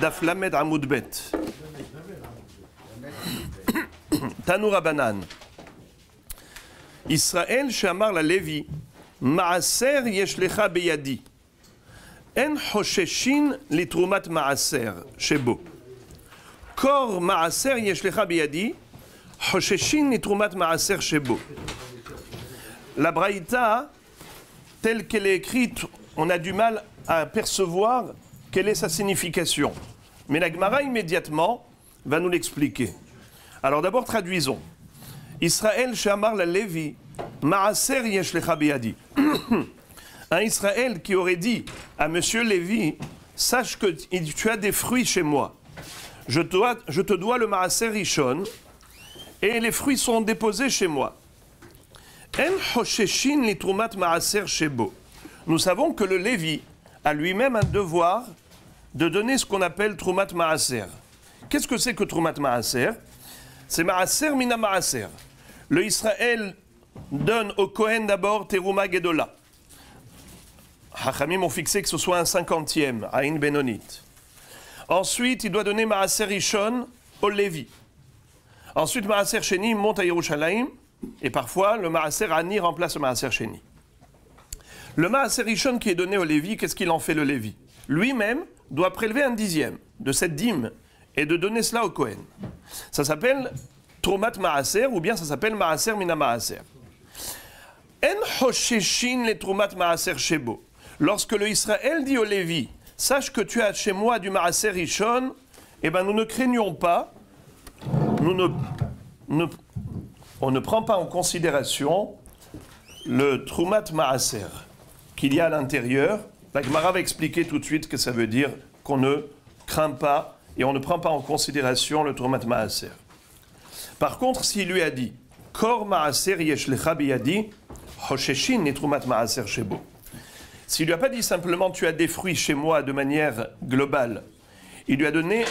Daf Lamed Amoud Bet. Tanu Rabanan. Israël she'amar la Lévi, Maaser yesh lecha beyadi. En chosheshin litrumat maaser shebo. Kor maaser yesh lecha beyadi, chosheshin litrumat maaser shebo. La Braïta, telle qu'elle est écrite, on a du mal à percevoir quelle est sa signification. Mais la Gemara immédiatement va nous l'expliquer. Alors d'abord traduisons. Israël she'amar la Lévi, Maaser yesh lecha beyadi. Un Israël qui aurait dit à Monsieur Lévi, sache que tu as des fruits chez moi. Je te dois le Maaser Rishon et les fruits sont déposés chez moi. En chosheshin litrumat Maaser shebo. Nous savons que le Lévi a lui-même un devoir de donner ce qu'on appelle Trumat Maaser. Qu'est-ce que c'est que Trumat Maaser? C'est Maaser mina Maaser. Le Israël donne au Kohen d'abord Teruma Gedola. Hachamim ont fixé que ce soit un 50e, Aïn Benonit. Ensuite, il doit donner Maaser Rishon au Lévi. Ensuite, Maaser Sheni monte à Yerushalayim. Et parfois, le Maaser Ani remplace le Maaser Sheni. Le Maaser Rishon qui est donné au Lévi, qu'est-ce qu'il en fait le Lévi? Lui-même doit prélever un dixième de cette dîme et de donner cela au Kohen. Ça s'appelle Trumat Maaser ou bien ça s'appelle Maaser Mina Maaser. En Hosheshin le Trumat Maaser Shebo. Lorsque le Israël dit au Lévi, sache que tu as chez moi du Maaser Rishon, eh bien nous ne craignons pas, on ne prend pas en considération le Trumat Maaser qu'il y a à l'intérieur. La Gemara va expliquer tout de suite que ça veut dire qu'on ne craint pas et on ne prend pas en considération le Trumat Maaser. Par contre, s'il lui a dit Kor Maaser yesh lecha biyadi, Hosheshin ni Trumat Maaser shebo. S'il lui a pas dit simplement tu as des fruits chez moi de manière globale, il lui a donné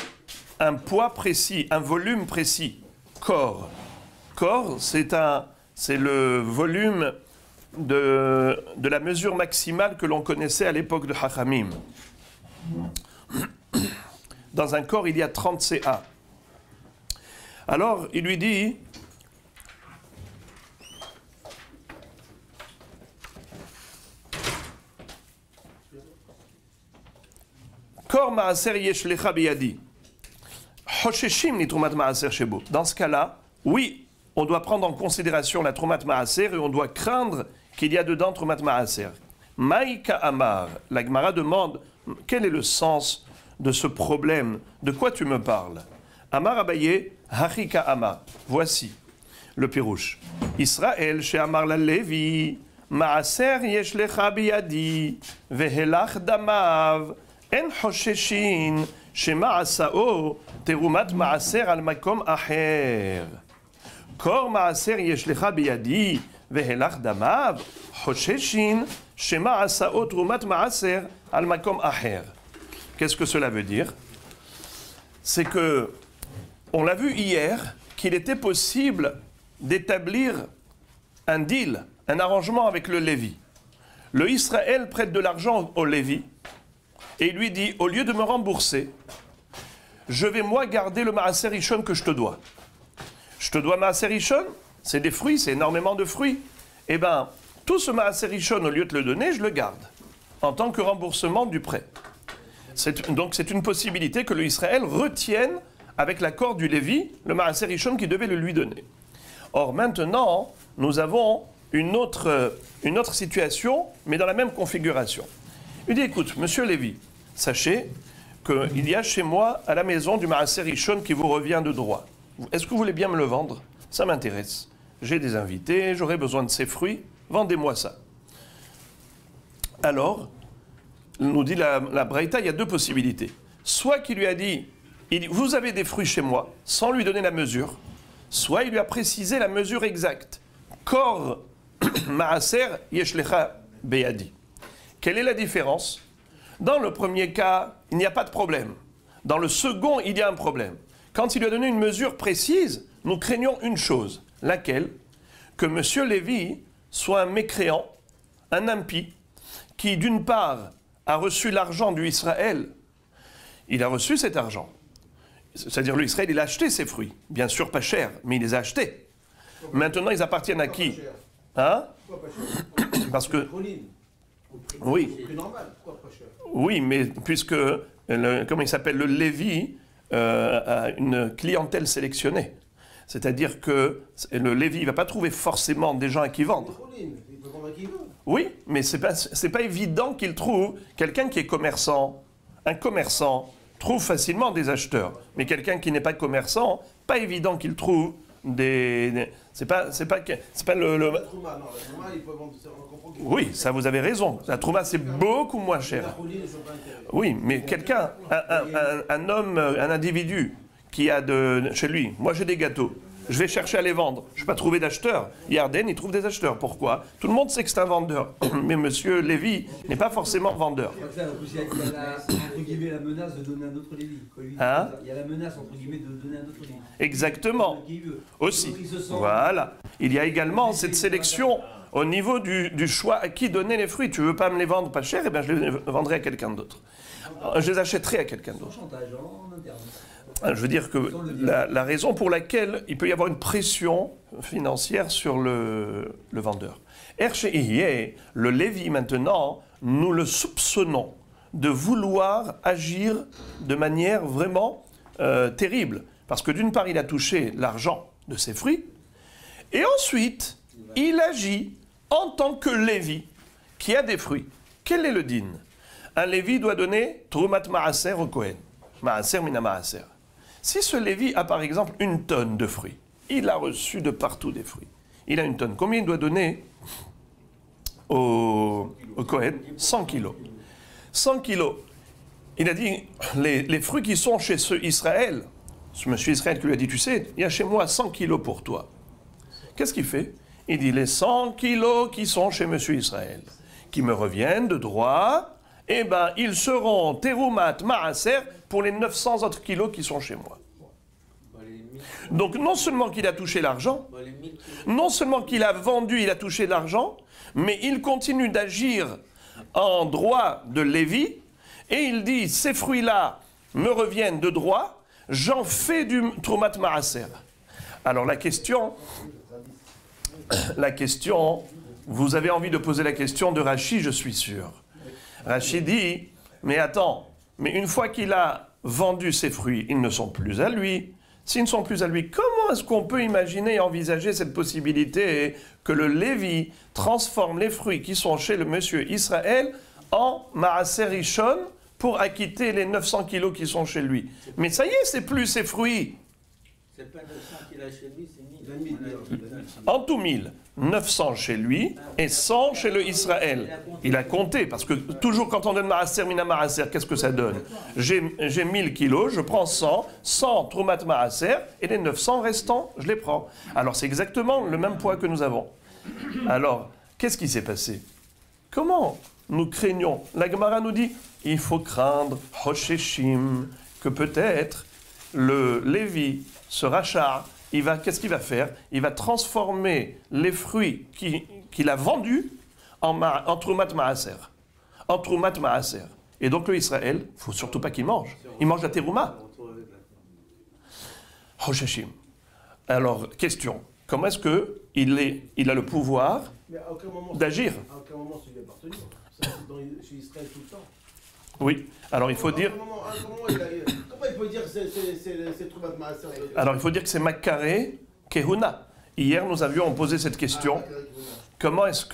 un poids précis, un volume précis. Kor. Kor, c'est le volume de la mesure maximale que l'on connaissait à l'époque de Hachamim. Dans un corps, il y a 30 CA. Alors, il lui dit, Kor Maaser yesh lecha biyadi, Hosheshim ni Trumat Maaser shebo. Dans ce cas-là, oui, on doit prendre en considération la Trumat Maaser et on doit craindre qu'il y a dedans Trumat Maaser. Maïka Amar, la Gemara demande quel est le sens de ce problème, de quoi tu me parles? Amar Abaye, Hachika Amar, voici le pirouche. Israël she'amar la Lévi, Maaser yesh lecha biyadi, vehelach damav, en hosheshin, shema'asao, terumat maaser al makom acher. Kor maaser yesh lecha biyadi, vehelach damav, hosheshin, shema'asao, terumat maaser al makom acher. Qu'est-ce que cela veut dire? C'est que, on l'a vu hier, qu'il était possible d'établir un deal, un arrangement avec le Lévi. Le Israël prête de l'argent au Lévi et il lui dit, au lieu de me rembourser, je vais moi garder le Maaser Rishon que je te dois. Je te dois Maaser Rishon, c'est des fruits, c'est énormément de fruits. Eh bien, tout ce Maaser Rishon, au lieu de le donner, je le garde en tant que remboursement du prêt. Donc c'est une possibilité que le Israël retienne avec l'accord du Lévi le Maaser Rishon qui devait le lui donner. Or maintenant, nous avons une autre situation, mais dans la même configuration. Il dit, écoute, monsieur Lévi, sachez qu'il y a chez moi à la maison du Maaser Rishon qui vous revient de droit. Est-ce que vous voulez bien me le vendre? Ça m'intéresse. J'ai des invités, j'aurai besoin de ces fruits, vendez-moi ça. Alors, nous dit la Braïta, il y a deux possibilités. Soit qu'il lui a dit, vous avez des fruits chez moi, sans lui donner la mesure, soit il lui a précisé la mesure exacte. Kor Maaser yesh lecha beyadi. Quelle est la différence? Dans le premier cas, il n'y a pas de problème. Dans le second, il y a un problème. Quand il lui a donné une mesure précise, nous craignons une chose. Laquelle? Que M. Lévi soit un mécréant, un impie, qui d'une part a reçu l'argent du Israël, il a reçu cet argent. C'est-à-dire l'Israël, il a acheté ses fruits. Bien sûr, pas cher, mais il les a achetés. Maintenant, ils appartiennent à qui? Hein? Parce que... Oui. Oui, mais puisque, comment il s'appelle, le Lévi a une clientèle sélectionnée. C'est-à-dire que le Lévi ne va pas trouver forcément des gens à qui vendre. Oui, mais c'est pas évident qu'il trouve quelqu'un qui est commerçant. Un commerçant trouve facilement des acheteurs. Mais quelqu'un qui n'est pas commerçant, pas évident qu'il trouve des c'est pas le... Oui, ça vous avez raison. La trouma, c'est beaucoup moins cher. Oui, mais quelqu'un, un homme, un individu qui a chez lui, moi j'ai des gâteaux, je vais chercher à les vendre. Je ne vais pas trouver d'acheteurs. Yarden, il trouve des acheteurs. Pourquoi? Tout le monde sait que c'est un vendeur. Mais monsieur Lévi n'est pas forcément vendeur. Il y a entre guillemets la menace de donner un autre Lévi. Hein? Il y a la menace entre guillemets de donner un autre Lévi. Exactement. Aussi. Voilà. Il y a également cette sélection au niveau du choix à qui donner les fruits. Tu ne veux pas me les vendre pas cher, eh bien je les vendrai à quelqu'un d'autre. Je les achèterai à quelqu'un d'autre. Je veux dire que la raison pour laquelle il peut y avoir une pression financière sur le vendeur. Le Lévi, maintenant, nous le soupçonnons de vouloir agir de manière vraiment terrible. Parce que d'une part, il a touché l'argent de ses fruits, et ensuite, il agit en tant que Lévi, qui a des fruits. Quel est le din? Un Lévi doit donner Trumat Maaser au Kohen. Maaser mina Maaser. Si ce Lévi a par exemple une tonne de fruits, il a reçu de partout des fruits. Il a une tonne. Combien il doit donner au Kohen? 100 kilos. 100 kilos. Il a dit, les fruits qui sont chez ce Israël, ce monsieur Israël qui lui a dit, tu sais, il y a chez moi 100 kilos pour toi. Qu'est-ce qu'il fait? Il dit, les 100 kilos qui sont chez monsieur Israël, qui me reviennent de droit, eh bien, ils seront terumat maaser pour les 900 autres kilos qui sont chez moi. Donc, non seulement qu'il a touché l'argent, non seulement qu'il a vendu, il a touché l'argent, mais il continue d'agir en droit de Lévi, et il dit, ces fruits-là me reviennent de droit, j'en fais du trumat maaser. Alors, la question, vous avez envie de poser la question de Rashi, je suis sûr. Rashi dit, mais attends, mais une fois qu'il a vendu ses fruits, ils ne sont plus à lui. S'ils ne sont plus à lui, comment est-ce qu'on peut imaginer et envisager cette possibilité que le Lévi transforme les fruits qui sont chez le monsieur Israël en Maaser Rishon pour acquitter les 900 kilos qui sont chez lui? Mais ça y est, c'est plus ses fruits. C'est pas 900 qu'il a chez lui, c'est 1000. En tout 1000. 900 chez lui et 100 chez le Israël. Il a compté, parce que toujours quand on donne Maaser, Mina Maaser, qu'est-ce que ça donne? J'ai 1000 kilos, je prends 100 Trumat Maaser, et les 900 restants, je les prends. Alors c'est exactement le même poids que nous avons. Alors, qu'est-ce qui s'est passé? Comment nous craignons? La Gemara nous dit, il faut craindre, Hosheshim, que peut-être le Lévi, ce rachat, qu'est-ce qu'il va faire? Il va transformer les fruits qu'il a vendus en Trumat Maaser. En Trumat Maaser. Et donc le Israël, il ne faut surtout pas qu'il mange. Il mange la terouma. Hosheshim. Alors, question. Comment est-ce qu'il a le pouvoir d'agir? À aucun moment, c'est lui appartenu. Chez Israël tout le temps. Oui. Alors, il faut dire... Comment il peut dire que c'est Trumat Maaser? Alors, il faut dire que c'est Makaré Kehuna. Hier, nous avions posé cette question. Comment est-ce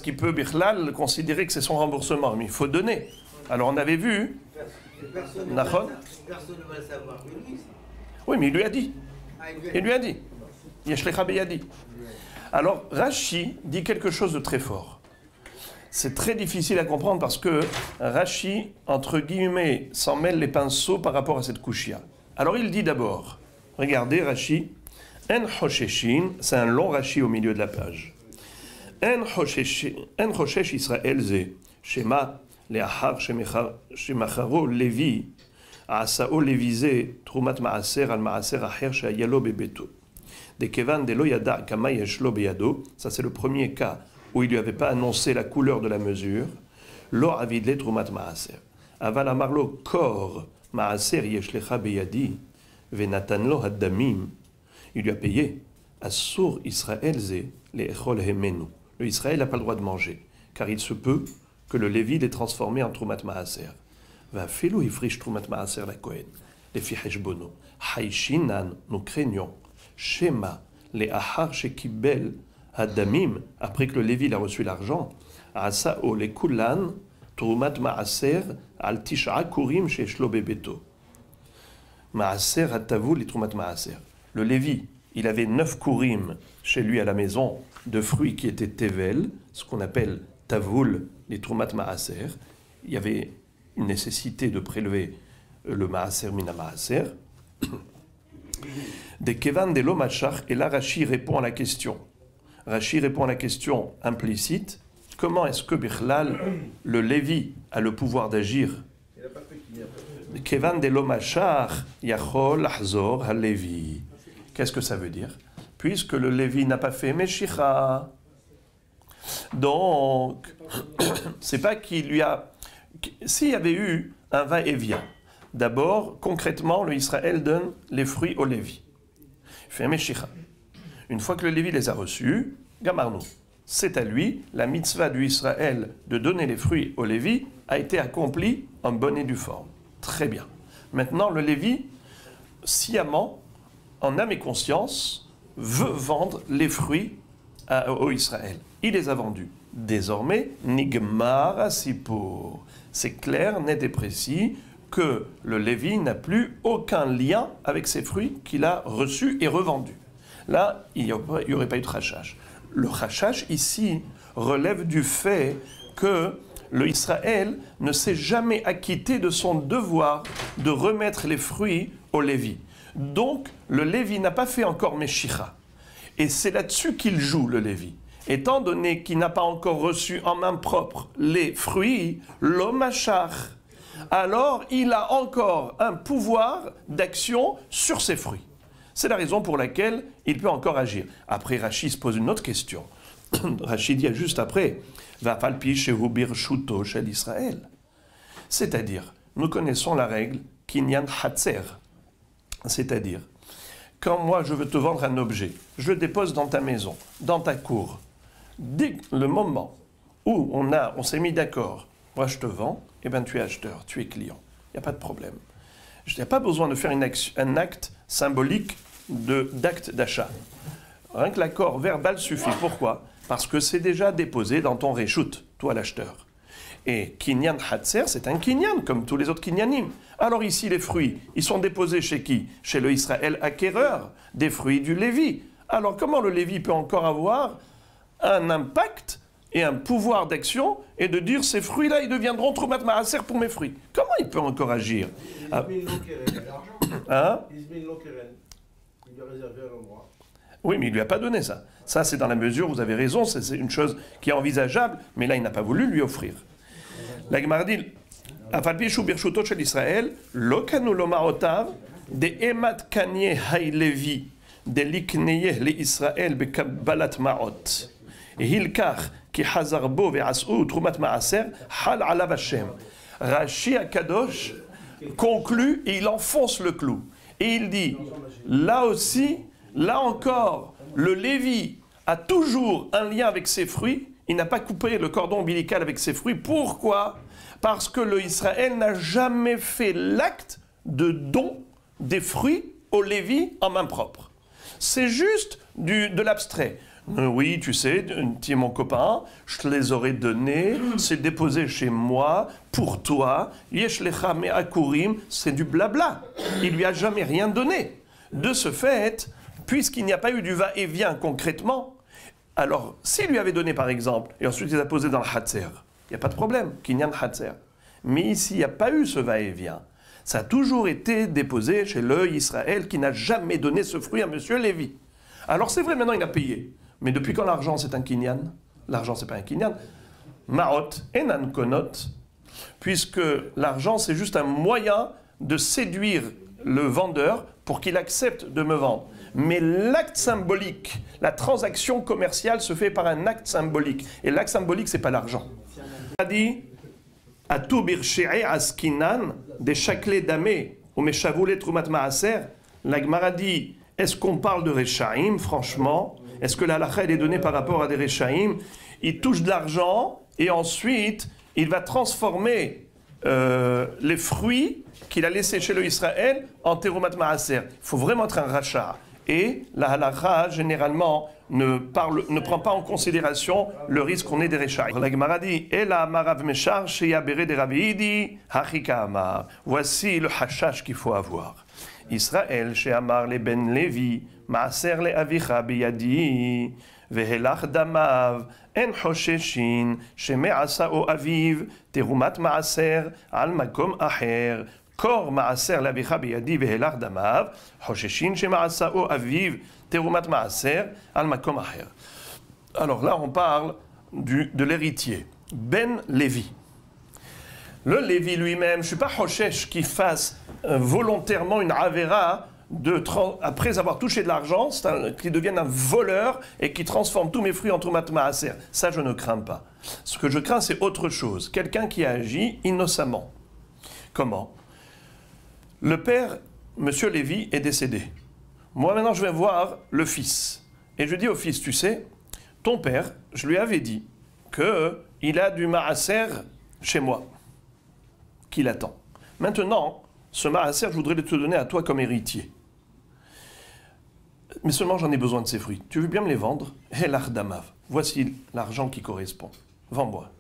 qu'il peut, Birlal, considérer que c'est son remboursement? Mais il faut donner. Alors, on avait vu... Personne ne va le savoir. Oui, mais il lui a dit. Il lui a dit. Yeshlecha beyadi. Alors, Rashi dit quelque chose de très fort. C'est très difficile à comprendre parce que Rashi, entre guillemets, s'en mêle les pinceaux par rapport à cette kushia. Alors il dit d'abord, regardez Rashi, En Hosheshin, c'est un long Rashi au milieu de la page. En Hoshesh Israël ze, Shema, Leahar, Shemacharo, Levi, Asao Levize, Trumat Maaser, Al Maaser, Aher, Shayalo Bebeto. De Kevan de Loyada, Kama Yeshlo Beyado, ça c'est le premier cas où il ne lui avait pas annoncé la couleur de la mesure, Lo Avidle Trumat Maaser. Aval amarlo kor maaser yeshlecha beyadi venatanlo haddamim. Il lui a payé. Assur Israël ze le'echol hemenu. Le Israël n'a pas le droit de manger, car il se peut que le Lévi l'ait transformé en Trumat Maaser. Va felo ifrish Trumat Maaser la Kohen. Les fi heshbono. Haishinan, nous craignons. Shema, les ahar shekibel haddamim, après que le Lévi a reçu l'argent. Asao le kulan, Trumat Maaser, al tisha kurim sheshlo bebeto. Maaser hatavu li Trumat Maaser. Le Lévi, il avait 9 kurim chez lui à la maison de fruits qui étaient tevel, ce qu'on appelle tavoul, les trumat maaser. Il y avait une nécessité de prélever le maaser mina maaser. Des kevan de l'omachar, et là Rashi répond à la question. Rashi répond à la question implicite. Comment est-ce que Bichlal, le Lévi, a le pouvoir d'agir? Kevan de l'omachar, yachol ahzor ha-Lévi. Qu'est-ce que ça veut dire? Puisque le Lévi n'a pas fait Meshicha. Donc, c'est pas qu'il lui a... S'il y avait eu un va-et-vient, d'abord, concrètement, le Israël donne les fruits au Lévi. Il fait Meshicha. Une fois que le Lévi les a reçus, Gamarnou, c'est à lui, la mitzvah du Israël de donner les fruits au Lévi a été accomplie en bonne et due forme. Très bien. Maintenant, le Lévi, sciemment, en âme et conscience, veut vendre les fruits au Israël. Il les a vendus. Désormais, Nigmar Asipo. C'est clair, net et précis que le Lévi n'a plus aucun lien avec ces fruits qu'il a reçus et revendus. Là, il n'y aurait pas eu de rachage. Le rachage, ici, relève du fait que le Israël ne s'est jamais acquitté de son devoir de remettre les fruits au Lévi. Donc, le Lévi n'a pas fait encore Meshicha. Et c'est là-dessus qu'il joue, le Lévi. Étant donné qu'il n'a pas encore reçu en main propre les fruits, l'omachar, alors il a encore un pouvoir d'action sur ces fruits. C'est la raison pour laquelle il peut encore agir. Après, Rashi se pose une autre question. Rashi dit juste après, va palpi shehu birshuto shel Israël. C'est-à-dire, nous connaissons la règle kinyan hatzer. C'est-à-dire, quand moi je veux te vendre un objet, je le dépose dans ta maison, dans ta cour. Dès le moment où on s'est mis d'accord, moi je te vends, eh bien tu es acheteur, tu es client. Il n'y a pas de problème. Il n'y a pas besoin de faire un acte symbolique d'acte d'achat. Rien que l'accord verbal suffit. Pourquoi? Parce que c'est déjà déposé dans ton réchoute, toi l'acheteur. Et Kinyan Hatzer, c'est un Kinyan, comme tous les autres Kinyanim. Alors ici, les fruits, ils sont déposés chez qui? Chez le Israël acquéreur, des fruits du Lévi. Alors comment le Lévi peut encore avoir un impact et un pouvoir d'action et de dire ces fruits-là, ils deviendront Trumat Maaser pour mes fruits? Comment il peut encore agir? Hein? Il lui a réservé un endroit. Oui, mais il ne lui a pas donné ça. Ça, c'est dans la mesure, vous avez raison, c'est une chose qui est envisageable, mais là, il n'a pas voulu lui offrir. La Gemara dit, Afalpishu birshutot shel Israël, lo kanu lo ma'otav, de emat kanye hay levi, de likneye le Israël bekabbalat ma'ot. Et hilkach ki hazarbo ve'as'u trumat ma'aser, hal alav Hashem. Rashi Akadosh conclut et il enfonce le clou. Et il dit, là aussi, là encore, le Lévi a toujours un lien avec ses fruits. Il n'a pas coupé le cordon ombilical avec ses fruits. Pourquoi? Parce que le Israël n'a jamais fait l'acte de don des fruits au Lévi en main propre. C'est juste de l'abstrait. Oui, tu sais, tu es mon copain, je te les aurais donnés, c'est déposé chez moi, pour toi, yesh lecha me'akurim, c'est du blabla. Il lui a jamais rien donné. De ce fait, puisqu'il n'y a pas eu du va-et-vient concrètement, alors s'il lui avait donné par exemple, et ensuite il les a posés dans le hatzer, il n'y a pas de problème, kinyan hatzer. Mais ici, il n'y a pas eu ce va-et-vient. Ça a toujours été déposé chez le Israël qui n'a jamais donné ce fruit à monsieur Lévi. Alors c'est vrai, maintenant il a payé. Mais depuis quand l'argent c'est un kinyan? L'argent c'est pas un kinyan. Ma'ot enan konot, puisque l'argent c'est juste un moyen de séduire le vendeur pour qu'il accepte de me vendre. Mais l'acte symbolique, la transaction commerciale se fait par un acte symbolique. Et l'acte symbolique c'est pas l'argent. Il a dit Atou birshei askinan des chaklé damé ou meshavoulé trumat maaser. La Gemara dit, est-ce qu'on parle de Rechaim, franchement? Est-ce que la halakha est donnée par rapport à des Rechaim? Il touche de l'argent et ensuite il va transformer les fruits qu'il a laissés chez le Israël en terumat maaser. Il faut vraiment être un rachat. Et la halakha, généralement, ne prend pas en considération le risque qu'on ait des Rechaim. La Gemara dit, Ela marav meshar sheya bere de Rabbi hachika amar. Voici le hashash qu'il faut avoir. Israël, chez Amar le ben Levi, Maaser le avicha biyadi, vehelach damav, en hosheshin, sheme'asa o aviv, terumat maaser, al makom aher, kor maaser le avicha biyadi, vehelach damav, hosheshin, sheme'asa o aviv, terumat maaser, al makom aher. Alors là, on parle de l'héritier, Ben Levi. Le Lévi lui-même, je ne suis pas Hoshesh qui fasse volontairement une avera après avoir touché de l'argent, qui devienne un voleur et qui transforme tous mes fruits en trumat maaser. Ça, je ne crains pas. Ce que je crains, c'est autre chose. Quelqu'un qui agit innocemment. Comment? Le père, monsieur Lévi, est décédé. Moi, maintenant, je vais voir le fils. Et je dis au fils, tu sais, ton père, je lui avais dit qu'il a du maaser chez moi, qu'il attend. Maintenant, ce maaser, je voudrais te donner à toi comme héritier. Mais seulement j'en ai besoin de ces fruits. Tu veux bien me les vendre? Helach damav. Voici l'argent qui correspond. Vends-moi.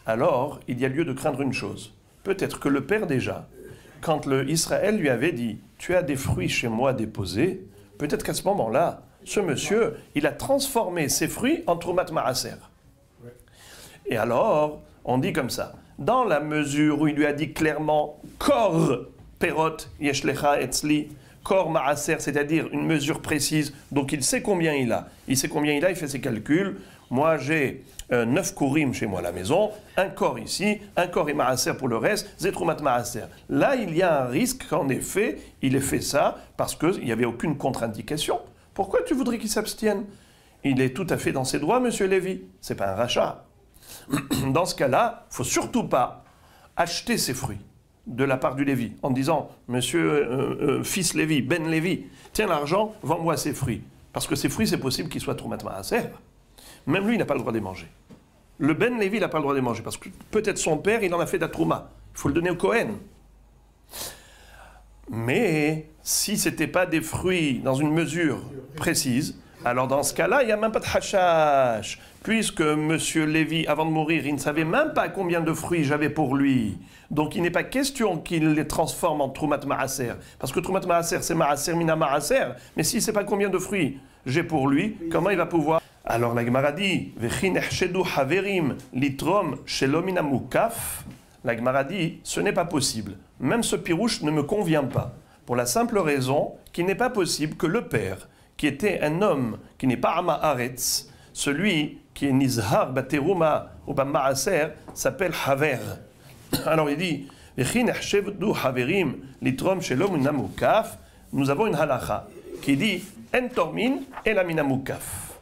Alors, il y a lieu de craindre une chose. Peut-être que le père déjà, quand le Israël lui avait dit « Tu as des fruits chez moi déposés », peut-être qu'à ce moment-là, ce monsieur, il a transformé ses fruits en trumat maaser. Et alors, on dit comme ça. Dans la mesure où il lui a dit clairement « Kor perot yeshlecha etzli » Kor maaser, c'est-à-dire une mesure précise, donc il sait combien il a. Il sait combien il a, il fait ses calculs. Moi, j'ai 9 kourim chez moi à la maison, un kor ici, un kor et maaser pour le reste, zetrumat maaser. Là, il y a un risque qu'en effet, il ait fait ça parce qu'il n'y avait aucune contre-indication. Pourquoi tu voudrais qu'il s'abstienne? Il est tout à fait dans ses droits, monsieur Lévi. C'est pas un rachat. Dans ce cas-là, il ne faut surtout pas acheter ses fruits de la part du Lévi, en disant « Monsieur fils Lévi, Ben Lévi, tiens l'argent, vends-moi ces fruits. » Parce que ces fruits, c'est possible qu'ils soient trumat maaser. Même lui, il n'a pas le droit de les manger. Le Ben Lévi, il n'a pas le droit de les manger, parce que peut-être son père, il en a fait de la trouma. Il faut le donner au Kohen. Mais si ce n'était pas des fruits dans une mesure précise, alors dans ce cas-là, il n'y a même pas de hashash. Puisque M. Lévi, avant de mourir, il ne savait même pas combien de fruits j'avais pour lui. Donc il n'est pas question qu'il les transforme en trumat maaser. Parce que trumat maaser, c'est maaser mina maaser. Mais s'il ne sait pas combien de fruits j'ai pour lui, comment il va pouvoir? Alors la Gemara dit, Vechin echshedu haverim litrom shelo mina mukaf. La Gemara dit, ce n'est pas possible. Même ce pirouche ne me convient pas. Pour la simple raison qu'il n'est pas possible que le père, qui était un homme qui n'est pas Ama Haaretz, celui qui est Nizhar Bateruma ou Maaser, s'appelle Haver. Alors il dit, nous avons une halakha qui dit En tormin et la minamukaf.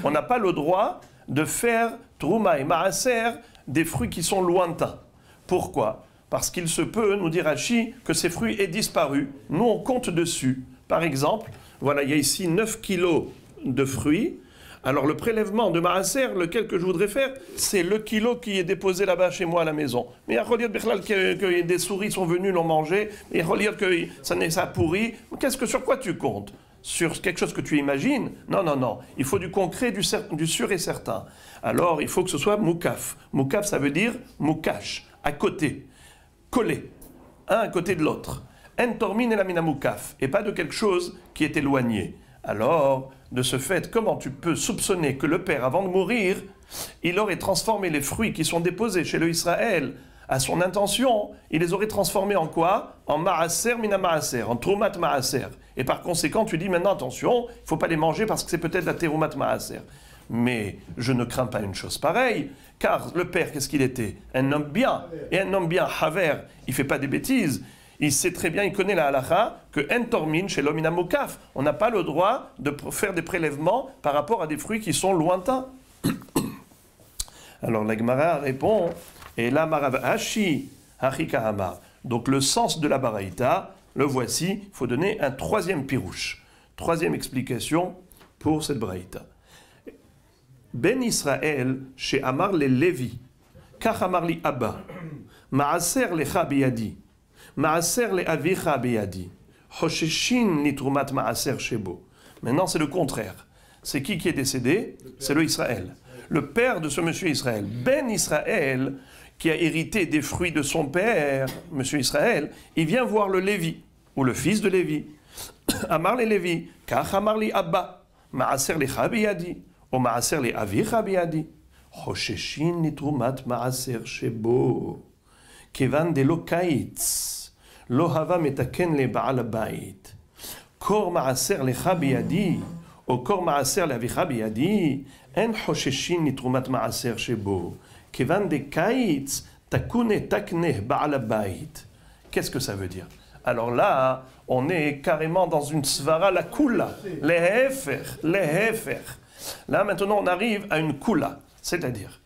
On n'a pas le droit de faire Trouma et Maaser des fruits qui sont lointains. Pourquoi? Parce qu'il se peut, nous dit Rashi, que ces fruits aient disparu. Nous, on compte dessus. Par exemple, voilà, il y a ici 9 kilos de fruits. Alors le prélèvement de Maaser, lequel que je voudrais faire, c'est le kilo qui est déposé là-bas chez moi à la maison. Mais il y a que des souris sont venues, l'ont mangé, et que ça a pourri. Sur quoi tu comptes? Sur quelque chose que tu imagines? Non, non, non. Il faut du concret, du sûr et certain. Alors il faut que ce soit moukaf. Moukaf, ça veut dire moukash, à côté, collé, un à côté de l'autre. En tormin et la mina moukaf, et pas de quelque chose qui est éloigné. Alors, de ce fait, comment tu peux soupçonner que le père, avant de mourir, il aurait transformé les fruits qui sont déposés chez le Israël à son intention, il les aurait transformés en quoi? En maaser mina maaser, en troumat maaser. Et par conséquent, tu dis maintenant, attention, il ne faut pas les manger parce que c'est peut-être la terumat maaser. Mais je ne crains pas une chose pareille, car le père, qu'est-ce qu'il était? Un homme bien. Et un homme bien, haver, il ne fait pas des bêtises. Il sait très bien, il connaît la halakha, que en tormin chez l'homme inamokaf. On n'a pas le droit de faire des prélèvements par rapport à des fruits qui sont lointains. Alors la Gemara répond, Et là, Marav Hashi, Hachika Hamar. Donc le sens de la Baraïta, le voici, il faut donner un troisième pirouche. Troisième explication pour cette Baraïta. Ben Israël, chez Amar le Lévi, Kach Amar li Abba, Maaser lecha biyadi, Maaser le avicha biyadi, Hosheshin nitrumat Maaser shebo. Maintenant, c'est le contraire. C'est qui est décédé? C'est le Israël. Le père de ce monsieur Israël. Ben Israël, qui a hérité des fruits de son père, monsieur Israël, il vient voir le Lévi, ou le fils de Lévi. Amar le Lévi, Kach Amar li Abba, Maaser lecha biyadi. או מעשר לאביך בידי, חוששים לתרומת מעשר שבו. כיוון דלא קיץ, לא הווה מתקן לבעל הבית. קור מעשר לך בידי, או קור מעשר לאביך בידי, אין חוששים לתרומת מעשר שבו. כיוון דקיץ, תקונה תקנה בעל הבית. Qu'est-ce que ça veut dire? Alors là, on est carrément dans une svara la kula, les hefer. Là, maintenant, on arrive à une kula, c'est-à-dire,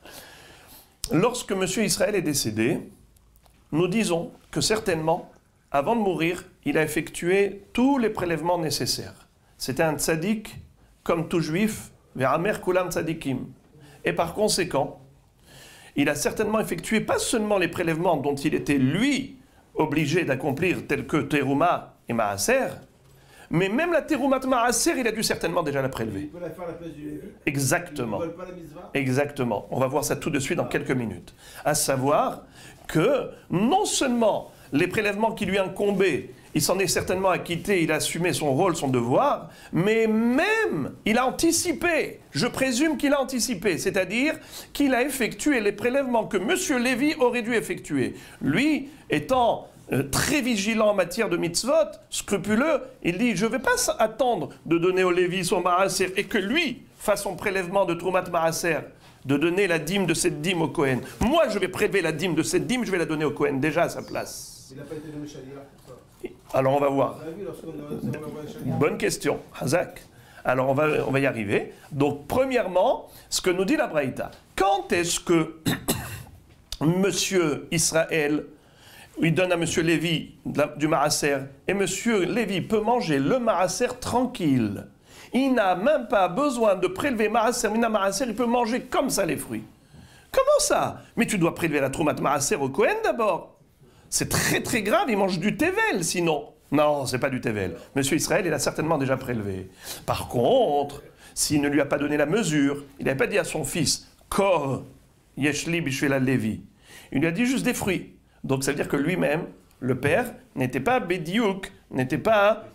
lorsque M. Israël est décédé, nous disons que certainement, avant de mourir, il a effectué tous les prélèvements nécessaires. C'était un tzaddik, comme tout juif, ve'amer kulam tzaddikim. Et par conséquent, il a certainement effectué pas seulement les prélèvements dont il était, lui, obligé d'accomplir, tels que Teruma et Maaser, mais même la Terumat Maaser, il a dû certainement déjà la prélever. Il peut la faire à la place du Lévi. Exactement. Il ne vole pas la mitzvah. Exactement. On va voir ça tout de suite dans quelques minutes. À savoir que non seulement les prélèvements qui lui incombaient, il s'en est certainement acquitté, il a assumé son rôle, son devoir, mais même il a anticipé. Je présume qu'il a anticipé, c'est-à-dire qu'il a effectué les prélèvements que M. Lévi aurait dû effectuer. Lui, étant très vigilant en matière de mitzvot, scrupuleux, il dit, je ne vais pas attendre de donner au Lévi son maaser et que lui fasse son prélèvement de Troumat Maaser, de donner la dîme de cette dîme au Kohen. Moi, je vais prélever la dîme de cette dîme, je vais la donner au Kohen, déjà à sa place. Il n'a pas été nommé Shaliach pour ça. Alors, on va voir. Vous avez vu lorsqu'on a envoyé Shaliach? Bonne question, Hazak. Alors, on va y arriver. Donc, premièrement, ce que nous dit la Braïta. Quand est-ce que Monsieur Israël il donne à M. Lévi du maaser, et M. Lévi peut manger le maaser tranquille. Il n'a même pas besoin de prélever maaser, mina maaser, il peut manger comme ça les fruits. Comment ça? Mais tu dois prélever la troumat maaser au Kohen d'abord. C'est très très grave, il mange du tevel sinon. Non, c'est pas du tevel. M. Israël, il a certainement déjà prélevé. Par contre, s'il ne lui a pas donné la mesure, il n'avait pas dit à son fils, Kor Yeshli Bishvela Lévi. Il lui a dit juste des fruits. Donc ça veut dire que lui-même, le père, n'était pas bédiouk,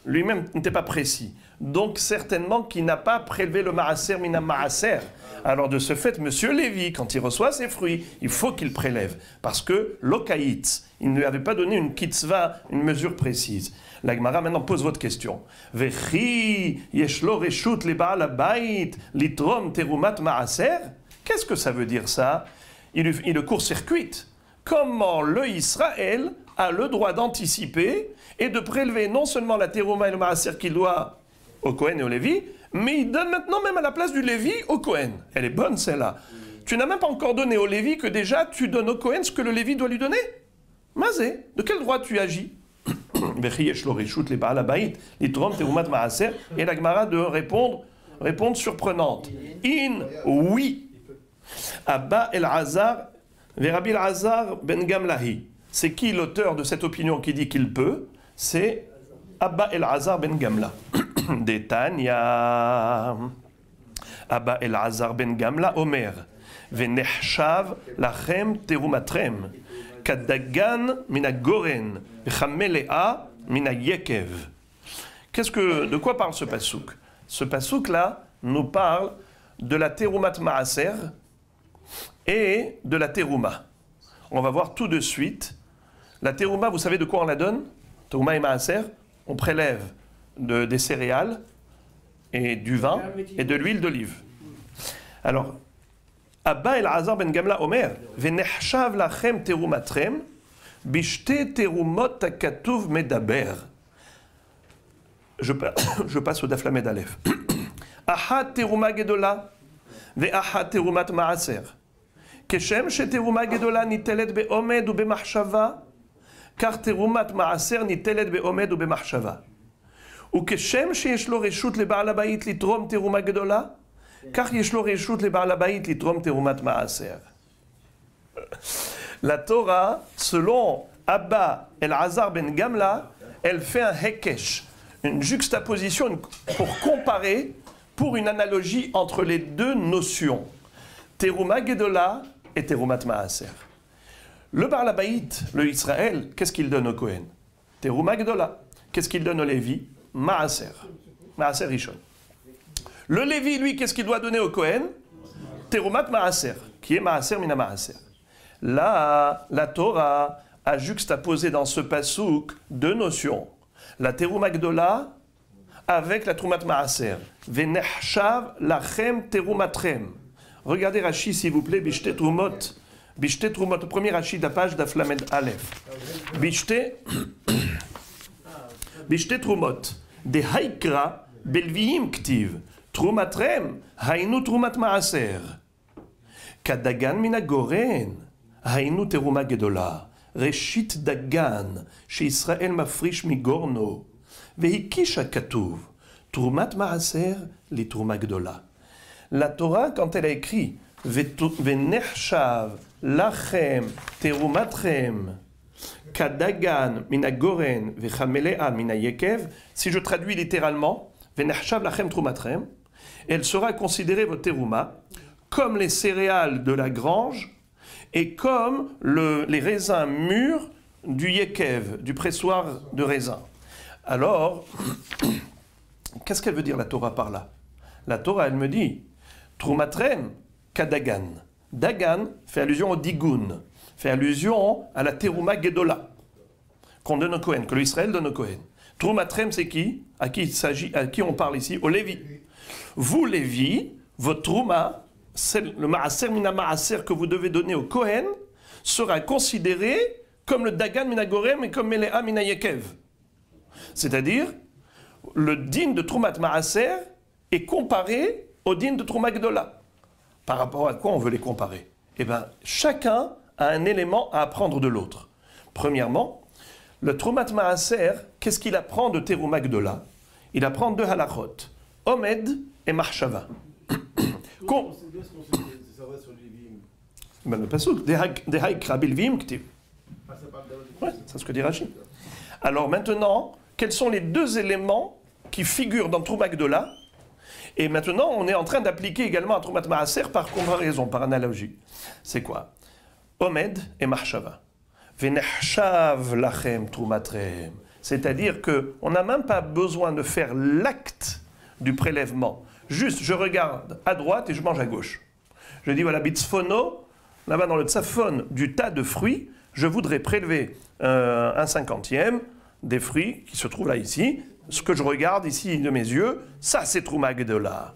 lui-même n'était pas précis. Donc certainement qu'il n'a pas prélevé le maaser mina maaser. Alors de ce fait, Monsieur Lévi, quand il reçoit ses fruits, il faut qu'il prélève. Parce que l'okaïtz, il ne lui avait pas donné une kitzva, une mesure précise. La Gemara maintenant pose votre question. Vechi yeshlo reshut le baal habayit litrom terumat maaser. Qu'est-ce que ça veut dire ça? Il le court-circuite. Comment le Israël a le droit d'anticiper et de prélever non seulement la terouma et le maaser qu'il doit au Kohen et au Lévi, mais il donne maintenant même à la place du Lévi au Kohen. Elle est bonne celle-là. Tu n'as même pas encore donné au Lévi que déjà tu donnes au Kohen ce que le Lévi doit lui donner. Mazé, de quel droit tu agis? Et la Gemara de répondre surprenante. Oui. Abba el-Hazar Rabbi el-Hazar ben Gamlahi. C'est qui l'auteur de cette opinion qui dit qu'il peut? C'est Abba el-Hazar ben Gamla. Détania. Abba el-Hazar ben Gamla Omer. Venechshav lachem terumatrem. Kadagan mina goren. Chamelea mina yekev. De quoi parle ce pasouk? Ce pasouk-là nous parle de la terumat maaser et de la terouma. On va voir tout de suite. La terouma, vous savez de quoi on la donne? Terouma et maaser, on prélève des céréales et du vin et de l'huile d'olive. Alors, Abba el-Hazar ben Gamla Omer, Venechshav lachem terumatrem, bishte terumot akatuv medaber. Je passe au Daf Lamed Aleph. Aha teruma gedola, ve aha terumat maaser. Keshem sheteruma gedola nitelet beomed ou bemachshava, car terumat maaser nitelet beomed ou bemachshava. Ou keshem sheyesh lo reshut lebaal habayit litrom teruma gedola, car yesh lo reshut lebaal habayit litrom terumat maaser. La Torah, selon Abba El-Hazar ben Gamla, elle fait un hekesh, une juxtaposition pour comparer, pour une analogie entre les deux notions, Teruma Gedola et Terumat Maaser. Le Baal Habayit, le Israël, qu'est-ce qu'il donne au Kohen? Teruma Gedola. Qu'est-ce qu'il donne au Lévi? Maaser. Maaser Rishon. Le Lévi, lui, qu'est-ce qu'il doit donner au Kohen? Terumat Maaser, qui est Maaser Mina Maaser. Là, la Torah a juxtaposé dans ce pasouk deux notions. La Teruma Gedola avec la Terumat Maaser. Venechshav lachem terumatrem. Regardez Rashi, s'il vous plaît, Bishte Trumot. Bishte Trumot, le premier Rashi de la page d'Aflamed Aleph. Bishte Trumot. De Haikra Belviim Ktiv. Trumatrem, Hainu Trumat Maaser. Kadagan Minagoren. Hainu Teruma Gedola. Reshit Dagan. Chez Israël Mafrish Migorno. Vehikisha Katuv. Trumat Maaser, li Truma Gedola. La Torah, quand elle a écrit Venechshav lachem terumatrem kadagan minagoren vechamelea minayekev, si je traduis littéralement, Venechshav lachem terumatrem, elle sera considérée votre teruma comme les céréales de la grange et comme les raisins mûrs du yekev, du pressoir de raisin. Alors, qu'est-ce qu'elle veut dire la Torah par là? La Torah, elle me dit Trumatrem kadagan. Dagan fait allusion au digun, fait allusion à la teruma gedola qu'on donne au Kohen, que l'Israël donne au Kohen. Trumatrem, c'est qui? À qui il s'agit? À qui on parle ici? Au Lévi. Vous, Lévi, votre truma, le maaser mina maaser que vous devez donner au Kohen, sera considéré comme le dagan mina gorem et comme melea mina yekev. C'est-à-dire, le din de Trumat Maaser est comparé au din de Truma Gedola. Par rapport à quoi on veut les comparer? Eh bien, chacun a un élément à apprendre de l'autre. Premièrement, le Trumat Maaser, qu'est-ce qu'il apprend de Teruma Gedola? Il apprend deux halachot, Omed et Marshava. Le pasuk, Dehai Krabil Vim Ktiv. Ouais, c'est ce que dit Rashi. Alors maintenant, quels sont les deux éléments qui figurent dans Truma Gedola? Et maintenant, on est en train d'appliquer également à Trumat Maaser par comparaison, par analogie. C'est quoi? Omed et Marshava. Venechshav lachem trumatrem. C'est-à-dire qu'on n'a même pas besoin de faire l'acte du prélèvement. Juste, je regarde à droite et je mange à gauche. Je dis, voilà, bitzfono, là-bas dans le tsafon du tas de fruits, je voudrais prélever un cinquantième des fruits qui se trouvent là, ici. Ce que je regarde ici de mes yeux, ça c'est Truma Gedola.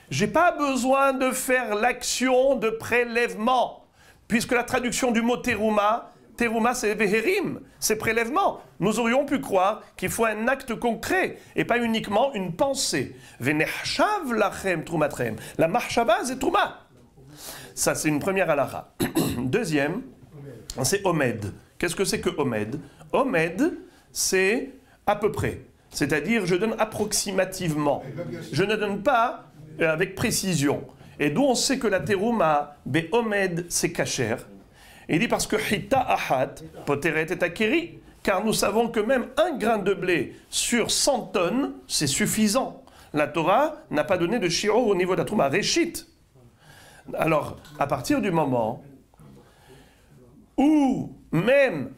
J'ai pas besoin de faire l'action de prélèvement, puisque la traduction du mot teruma, teruma c'est veherim, c'est prélèvement. Nous aurions pu croire qu'il faut un acte concret et pas uniquement une pensée. Venechshav lachem trumatrem. La marshava c'est truma. Ça c'est une première halakha. Deuxième, c'est omed. Qu'est-ce que c'est que omed? Omed, c'est à peu près. C'est-à-dire, je donne approximativement. Je ne donne pas avec précision. Et d'où on sait que la teruma, be'omed, c'est kasher. Il dit parce que hita ahat, poteret et akeri, car nous savons que même un grain de blé sur 100 tonnes, c'est suffisant. La Torah n'a pas donné de shiro au niveau de la teruma, réchit. Alors, à partir du moment où même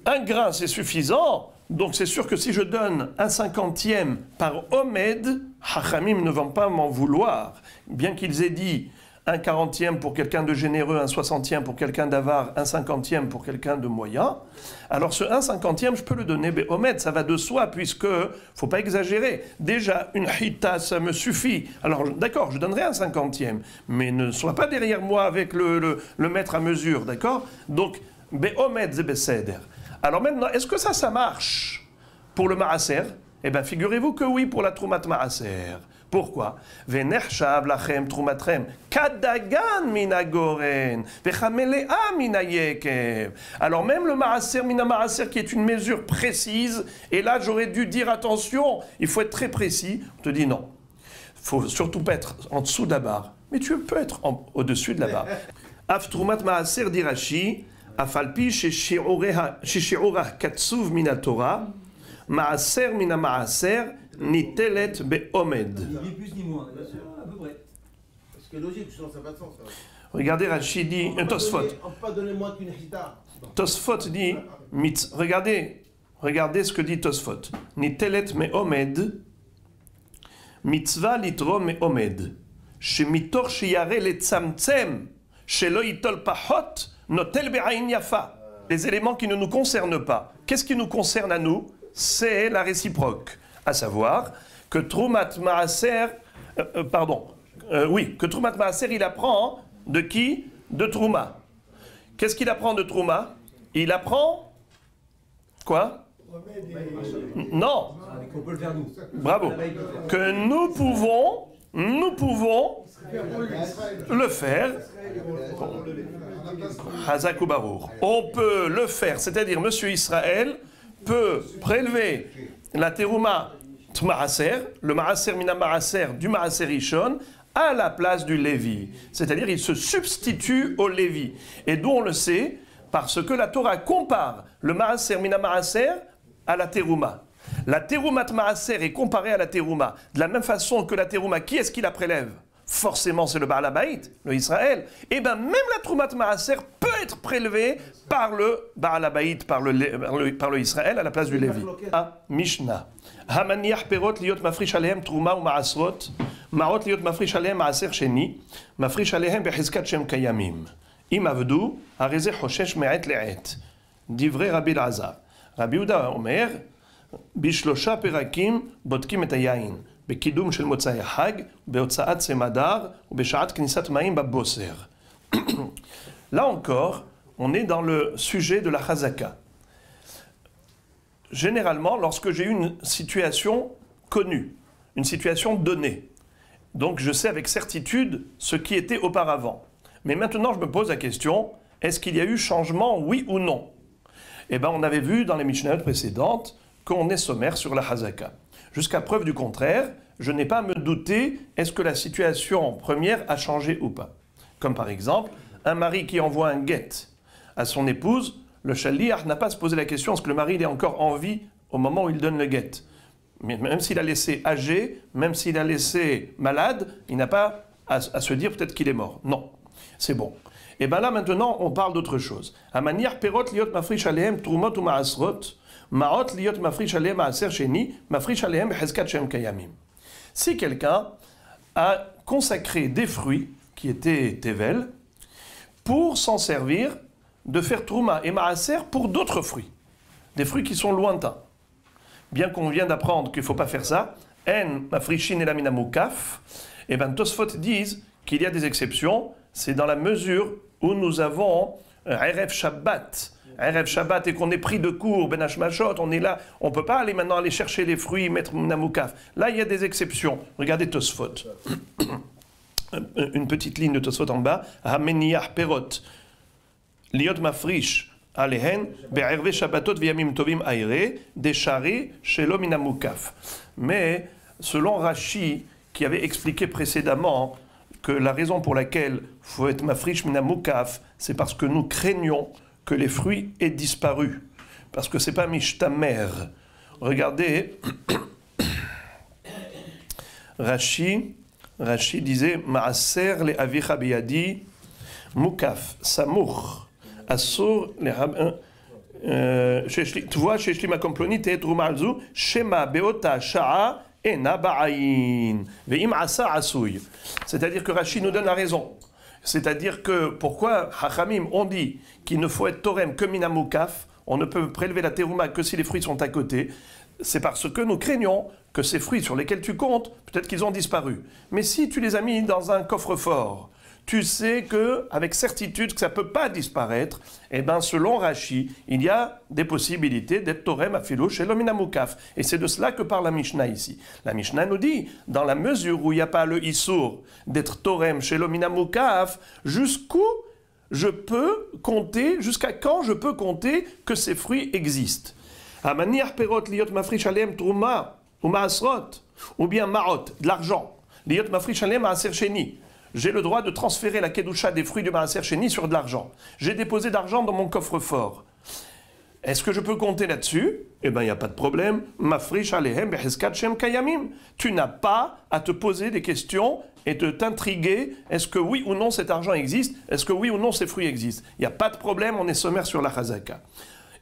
un grain c'est suffisant, donc c'est sûr que si je donne un cinquantième par omed, Hachamim ne vont pas m'en vouloir. Bien qu'ils aient dit un quarantième pour quelqu'un de généreux, un soixantième pour quelqu'un d'avare, un cinquantième pour quelqu'un de moyen, alors ce un cinquantième, je peux le donner omed, ça va de soi, puisque, faut pas exagérer, déjà une hita, ça me suffit. Alors d'accord, je donnerai un cinquantième, mais ne sois pas derrière moi avec le mètre à mesure, d'accord? Donc, be'omed ze beseder. Alors maintenant, est-ce que ça marche pour le maaser? Eh bien, figurez-vous que oui, pour la Trumat Maaser. Pourquoi? Venerchav lachem trumatrem kadagan minagoren vechamelea minayekev. Alors même le maaser mina maaser qui est une mesure précise, et là j'aurais dû dire attention, il faut être très précis. On te dit non, il faut surtout pas être en dessous de la barre, mais tu peux être au-dessus de la barre. Af trumat maaser dit Rashi, afalpi sheshi'orah katsuv mina Torah, maaser mina maaser nitelet be'omed. Ni plus ni moins, bien sûr, à peu près. Parce que logique, sinon ça n'a pas de sens. Regardez Rashi dit, Tosfot. On ne peut pas donner moins qu'une chita. Tosfot dit, regardez ce que dit Tosfot. Nitelet me'omed, mitzvah litro me'omed, shemitor sheyare letzamtzem, shelo yitol pachot, notel be'ayin yafa. Les éléments qui ne nous concernent pas. Qu'est-ce qui nous concerne à nous? C'est la réciproque. À savoir que Trumat Maaser, que Trumat Maaser, il apprend de qui? De Trouma. Qu'est-ce qu'il apprend de Trouma? Il apprend quoi? Non. On peut le faire nous. Bravo. Que nous pouvons le faire. Hazak ou Barour. On peut le faire, c'est-à-dire Monsieur Israël peut prélever la terouma Maaser, le Maaser mina Maaser du Maaser Rishon, à la place du Lévi. C'est-à-dire, il se substitue au Lévi. Et d'où on le sait? Parce que la Torah compare le Maaser mina Maaser à la terouma. La teroumat Maaser est comparée à la terouma. De la même façon que la terouma, qui est-ce qui la prélève? Forcément, c'est le Baal Habayit, le Israël. Et bien, même la Troumat Maaser peut être prélevée par le Baal Habayit, par le Israël, à la place du Lévi. Ah, Mishnah. Hamaniach perot liot mafrish alehem trouma ou maasrot, maot liot mafrish alehem maaser sheni, mafrish alehem bechizkat shem kayamim. Im avdu, areze choshesh me'et le'et. Divrei Rabbi Elazar. Rabbi Yehuda Omer, bishlosha perakim botkim et hayayin. בקידום של מוצאי החג, בהוצאת סמדר ובשעת כניסת מים בבוסר. Là encore, on est dans le sujet de la chazaka. Généralement, lorsque j'ai une situation connue, une situation donnée, donc je sais avec certitude ce qui était auparavant. Mais maintenant, je me pose la question, est-ce qu'il y a eu changement, oui ou non? Eh bien, on avait vu dans les Mishnayot précédentes qu'on est sommaire sur la chazaka. Jusqu'à preuve du contraire, je n'ai pas à me douter, est-ce que la situation première a changé ou pas? Comme par exemple, un mari qui envoie un guet à son épouse, le shaliach n'a pas à se poser la question, est-ce que le mari il est encore en vie au moment où il donne le guet? Mais même s'il a laissé âgé, même s'il a laissé malade, il n'a pas à se dire peut-être qu'il est mort. Non, c'est bon. Et bien là maintenant, on parle d'autre chose. Amaniach perot liot mafrish alehem trumot ou maasrot, maot liot mafrish alehem maaser sheni, mafrish alehem bechezkat shem kayamim. Si quelqu'un a consacré des fruits qui étaient tevel pour s'en servir de faire trouma et maaser pour d'autres fruits, des fruits qui sont lointains. Bien qu'on vient d'apprendre qu'il ne faut pas faire ça, en mafrishin et la minamukaf, et bien Tosfot disent qu'il y a des exceptions, c'est dans la mesure où nous avons Erev Shabbat. Erev Shabbat et qu'on est pris de court, Ben Hashmashot, on est là, on ne peut pas aller maintenant aller chercher les fruits, mettre Minamukaf. Là, il y a des exceptions. Regardez Tosfot. Une petite ligne de Tosfot en bas. Hameniach perot. Liot mafrish. Alehen, be'erve Shabbatot v'yamim tovim aire, deshari shelo minamukaf. Mais, selon Rashi, qui avait expliqué précédemment que la raison pour laquelle il faut être mafrish minamukaf, c'est parce que nous craignons que les fruits aient disparu. Parce que c'est pas mishtamer. Regardez, Rashi disait Maaser le avicha biyadi mukaf samour asur le tu vois chez Shli Makomploni te truma alzu shema beota sha'a ena ba'ayin ve'im asa asouy. C'est-à-dire que Rashi nous donne la raison. C'est-à-dire que pourquoi Hachamim ont dit qu'il ne faut être torem que minamukaf, on ne peut prélever la terouma que si les fruits sont à côté, c'est parce que nous craignons que ces fruits sur lesquels tu comptes, peut-être qu'ils ont disparu. Mais si tu les as mis dans un coffre-fort, tu sais que avec certitude que ça ne peut pas disparaître. Eh bien, selon Rashi, il y a des possibilités d'être Torem Afilo chez l'Ominamukaf. Et c'est de cela que parle la Mishnah ici. La Mishnah nous dit, dans la mesure où il n'y a pas le Issour d'être Torem chez l'Ominamukaf, jusqu'où je peux compter, jusqu'à quand je peux compter que ces fruits existent. Amaniach perot liot mafrish alem truma ou maasrot, ou bien maot, de l'argent. Liot mafrish alem maaser sheni. J'ai le droit de transférer la kedusha des fruits du maaser sheni sur de l'argent. J'ai déposé d'argent dans mon coffre-fort. Est-ce que je peux compter là-dessus? Eh bien, il n'y a pas de problème. Mafrish alehem beheskat shem kayamim. Tu n'as pas à te poser des questions et de t'intriguer. Est-ce que oui ou non cet argent existe? Est-ce que oui ou non ces fruits existent? Il n'y a pas de problème, on est sommaire sur la chazaka.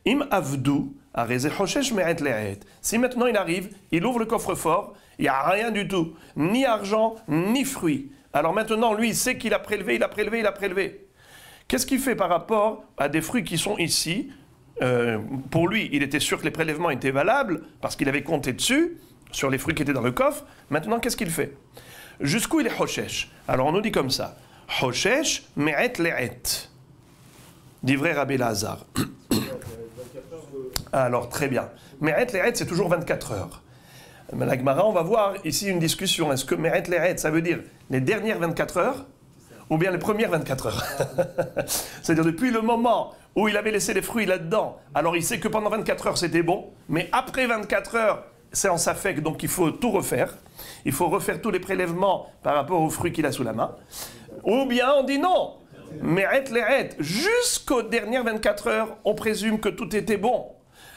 Im avdou, si maintenant il arrive, il ouvre le coffre-fort, il n'y a rien du tout, ni argent, ni fruits. Alors maintenant, lui, il sait qu'il a prélevé, il a prélevé, il a prélevé. Qu'est-ce qu'il fait par rapport à des fruits qui sont ici? Pour lui, il était sûr que les prélèvements étaient valables, parce qu'il avait compté dessus, sur les fruits qui étaient dans le coffre. Maintenant, qu'est-ce qu'il fait? Jusqu'où il est Hoshesh? Alors on nous dit comme ça, Hoshesh me'et le'et. D'ivrei Rabbi Lazar. Alors, très bien. Me'et le'et, c'est toujours 24 heures. Mais la Gemara, on va voir ici une discussion. Est-ce que Me'et le'et, ça veut dire les dernières 24 heures ou bien les premières 24 heures? C'est-à-dire depuis le moment où il avait laissé les fruits là-dedans, alors il sait que pendant 24 heures c'était bon, mais après 24 heures, c'est en safek, donc il faut tout refaire. Il faut refaire tous les prélèvements par rapport aux fruits qu'il a sous la main. Ou bien on dit non. Me'et le'et, jusqu'aux dernières 24 heures, on présume que tout était bon.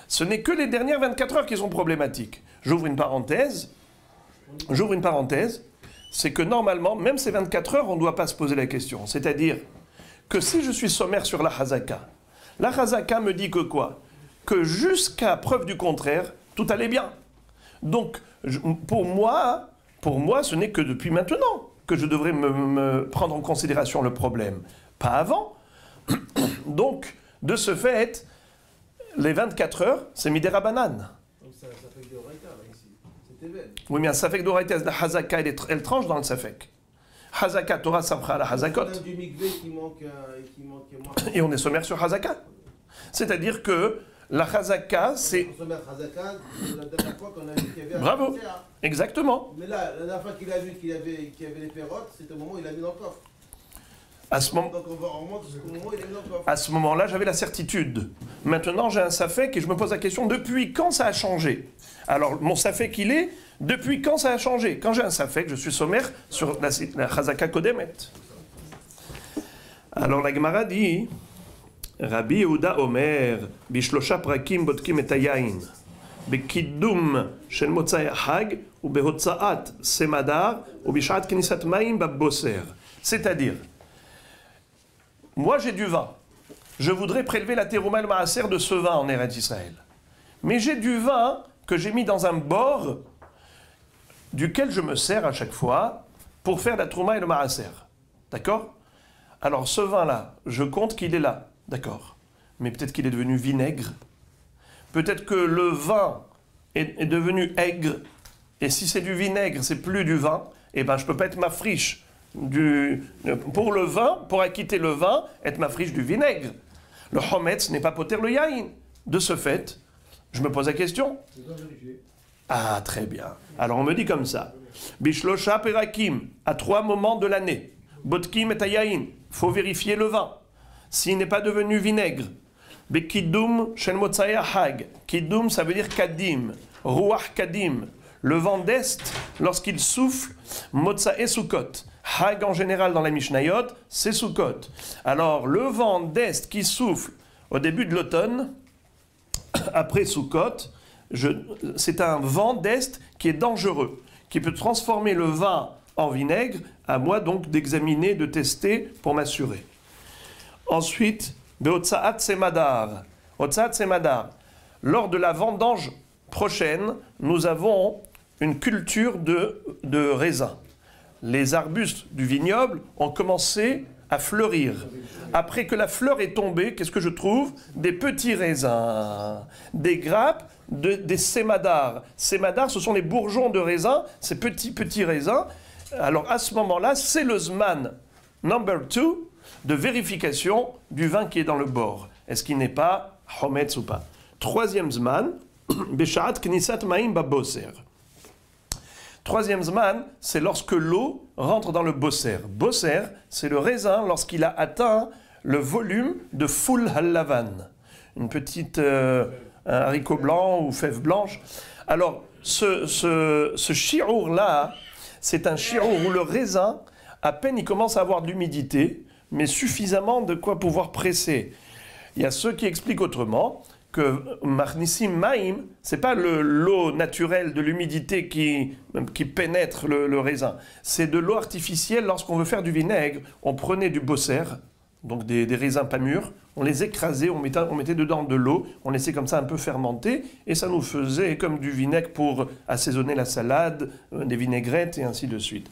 Ce n'est que les dernières 24 heures qui sont problématiques. J'ouvre une parenthèse, c'est que normalement, même ces 24 heures, on ne doit pas se poser la question. C'est-à-dire que si je suis sommaire sur la Chazaka me dit que quoi? Que jusqu'à preuve du contraire, tout allait bien. Donc, pour moi, ce n'est que depuis maintenant que je devrais me prendre en considération le problème. Pas avant. Donc, de ce fait, les 24 heures, c'est Midera Banane. Donc ça fait que de Raïta, là, ici. C'était belle. Oui, mais un Safek d'Oraïta, la Hazaka, elle tranche dans le Safek. Hazaka, Torah, Samcha, la Hazakot. On a du Mikvé qui manque. Et on est sommaire sur Hazaka. C'est-à-dire que la Hazaka, c'est. On se met à Hazaka, la dernière fois qu'on a vu qu'il y avait. Bravo. Exactement. Mais là, la dernière fois qu'il a vu qu'il y avait les pérottes, c'était au moment où il a mis dans le coffre. À ce moment... Donc on remonte jusqu'au moment où il a mis dans le coffre. À ce moment-là, j'avais la certitude. Maintenant, j'ai un Safek et je me pose la question, depuis quand ça a changé? Alors, mon Safek, il est, depuis quand ça a changé? Quand j'ai un Safek, je suis sommaire sur la Chazaka Kodemet. Alors, la Gemara dit, Rabbi Yehuda Omer, Bishlosha Prakim Botkim et Hayayin, Bekidum Shel Motzai Hag, ou Behotzaat Semadar, ou Bishat Knisat Maim Babboser. C'est-à-dire, moi j'ai du vin. Je voudrais prélever la terouma el maaser de ce vin en Eretz Israël. Mais j'ai du vin que j'ai mis dans un bord duquel je me sers à chaque fois pour faire la terouma et le maaser. D'accord? Alors ce vin-là, je compte qu'il est là. D'accord. Mais peut-être qu'il est devenu vinaigre. Peut-être que le vin est devenu aigre. Et si c'est du vinaigre, c'est plus du vin. Eh bien, je ne peux pas être ma friche. Pour le vin, pour acquitter le vin, être ma friche du vinaigre. Le chometz n'est pas poter le yaïn. De ce fait, je me pose la question. Ah, très bien. Alors on me dit comme ça. Bishlosha perakim, à 3 moments de l'année. Botkim et yaïn, faut vérifier le vin. S'il n'est pas devenu vinaigre. Bekidum shel motzai hag. Kidum, ça veut dire kadim. Ruach kadim. Le vent d'Est, lorsqu'il souffle, motzai sukot. Hag en général dans la Mishnayot, c'est Sukkot. Alors le vent d'Est qui souffle au début de l'automne, après Sukkot, c'est un vent d'Est qui est dangereux, qui peut transformer le vin en vinaigre, à moi donc d'examiner, de tester pour m'assurer. Ensuite, Beotsaat Semadar. Otsaat Semadar. Lors de la vendange prochaine, nous avons une culture de raisin. Les arbustes du vignoble ont commencé à fleurir. Après que la fleur est tombée, qu'est-ce que je trouve? Des petits raisins, des grappes, des sémadars. Sémadars, ce sont les bourgeons de raisin, ces petits raisins. Alors à ce moment-là, c'est le zman Number 2, de vérification du vin qui est dans le bord. Est-ce qu'il n'est pas chometz ou pas? Troisième zman, Beshaat Knisat Maim Baboser. Troisième zman, c'est lorsque l'eau rentre dans le bosser. Bosser, c'est le raisin lorsqu'il a atteint le volume de Ful Halavan, une petite haricot blanc ou fève blanche. Alors, ce shi'our-là, c'est un shi'our où le raisin, à peine il commence à avoir de l'humidité, mais suffisamment de quoi pouvoir presser. Il y a ceux qui expliquent autrement que Machnissim Maim, c'est pas l'eau naturelle de l'humidité qui pénètre le raisin. C'est de l'eau artificielle. Lorsqu'on veut faire du vinaigre, on prenait du bosser, donc des raisins pas mûrs, on les écrasait, on mettait dedans de l'eau, on laissait comme ça un peu fermenter, et ça nous faisait comme du vinaigre pour assaisonner la salade, des vinaigrettes, et ainsi de suite.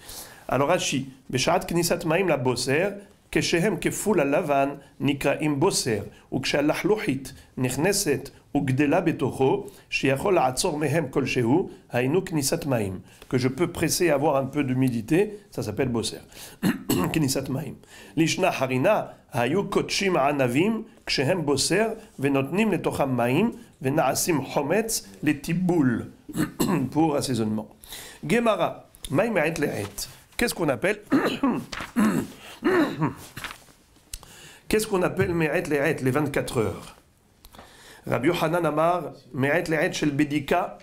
Alors Rashi, Beshaat Knisat Maim la bosser, כשהם כפול הלבן נקראים בוסר, וכשהלחלוחית נכנסת וגדלה בתוכו, שיכול לעצור מהם כלשהו, היינו כניסת מים. Que je peux presser et avoir un peu d'humidité, ça s'appelle בוסר. כניסת מים. לישנה חרינה, היו קודשים ענבים כשהם בוסר, ונותנים לתוכם מים, ונעשים חומץ לטיבול, pour assaisonnement. גמרא, מים מעת לעת. Qu'est-ce qu'on appelle Qu'est-ce qu'on appelle Me'et Le'et, les 24 heures? Rabbi Yochanan Amar, Me'et Le'et shel Bedika,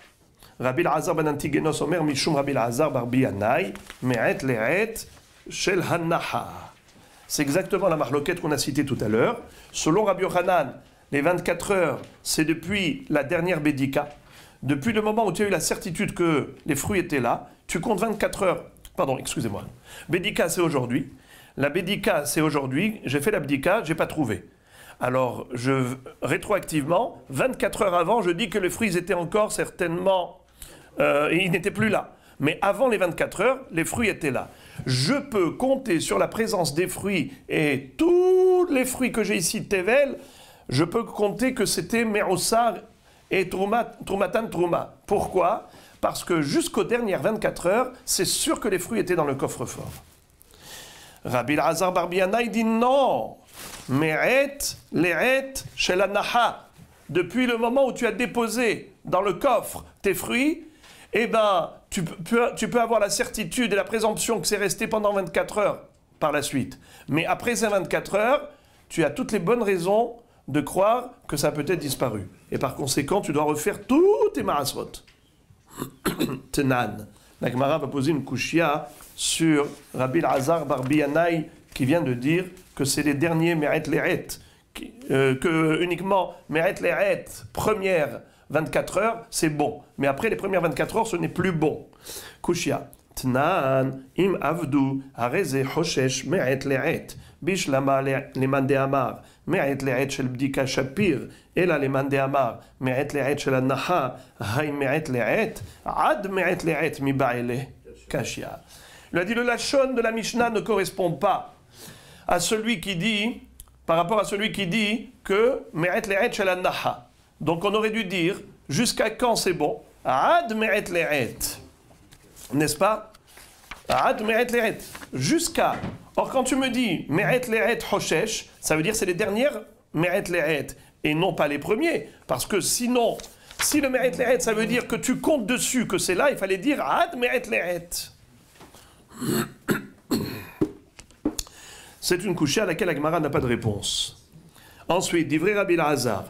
Rabbi Elazar ben Antigenos Omer, Mishum Rabbi Elazar Barbi Yanai, Me'et Le'et shel Hannaha. C'est exactement la marloquette qu'on a citée tout à l'heure. Selon Rabbi Yochanan, les 24 heures, c'est depuis la dernière Bedika. Depuis le moment où tu as eu la certitude que les fruits étaient là, tu comptes 24 heures. Pardon, excusez-moi. Bedika, c'est aujourd'hui. La Bédika, c'est aujourd'hui, j'ai fait la Bdika, j'ai pas trouvé. Alors, rétroactivement, 24 heures avant, je dis que les fruits étaient encore certainement... ils n'étaient plus là. Mais avant les 24 heures, les fruits étaient là. Je peux compter sur la présence des fruits et tous les fruits que j'ai ici de Tevel, je peux compter que c'était Merossar et Troumatan Trouma. Pourquoi? Parce que jusqu'aux dernières 24 heures, c'est sûr que les fruits étaient dans le coffre-fort. Rabbi Elazar Barbi Yanai dit non. Me'et le'et shel hanaha. Depuis le moment où tu as déposé dans le coffre tes fruits, eh ben, tu peux avoir la certitude et la présomption que c'est resté pendant 24 heures par la suite. Mais après ces 24 heures, tu as toutes les bonnes raisons de croire que ça a peut-être disparu. Et par conséquent, tu dois refaire tous tes marasrot. Tenan. La Gemara va poser une kushia sur Rabbi Elazar Barbi Yanai qui vient de dire que c'est les derniers Me'et Le'et, que uniquement Me'et Le'et, première 24 heures, c'est bon. Mais après les premières 24 heures, ce n'est plus bon. Kushia. Tnan im avdu hareze hoshesh Me'et Le'et. Bishlama leman de amar. Me'et Le'et shel bdika shapir. Ela leman de amar. Me'et Le'et shel anaha. Hay Me'et Le'et. Ad Me'et Le'et mi ba'ele. Kashia. Il a dit le lachon de la Mishnah ne correspond pas à celui qui dit, par rapport à celui qui dit que Me'et Le'et shel anaha. Donc on aurait dû dire jusqu'à quand c'est bon? Ad Me'et Le'et. N'est-ce pas? Ad Me'et Le'et. Jusqu'à. Or quand tu me dis Me'et Le'et Hoshesh, ça veut dire c'est les dernières Me'et Le'et et non pas les premiers. Parce que sinon, si le Me'et Le'et ça veut dire que tu comptes dessus que c'est là, il fallait dire Ad Me'et Le'et. C'est une couchée à laquelle la Gemara n'a pas de réponse. Ensuite, d'Ivrei Rabbi Elazar.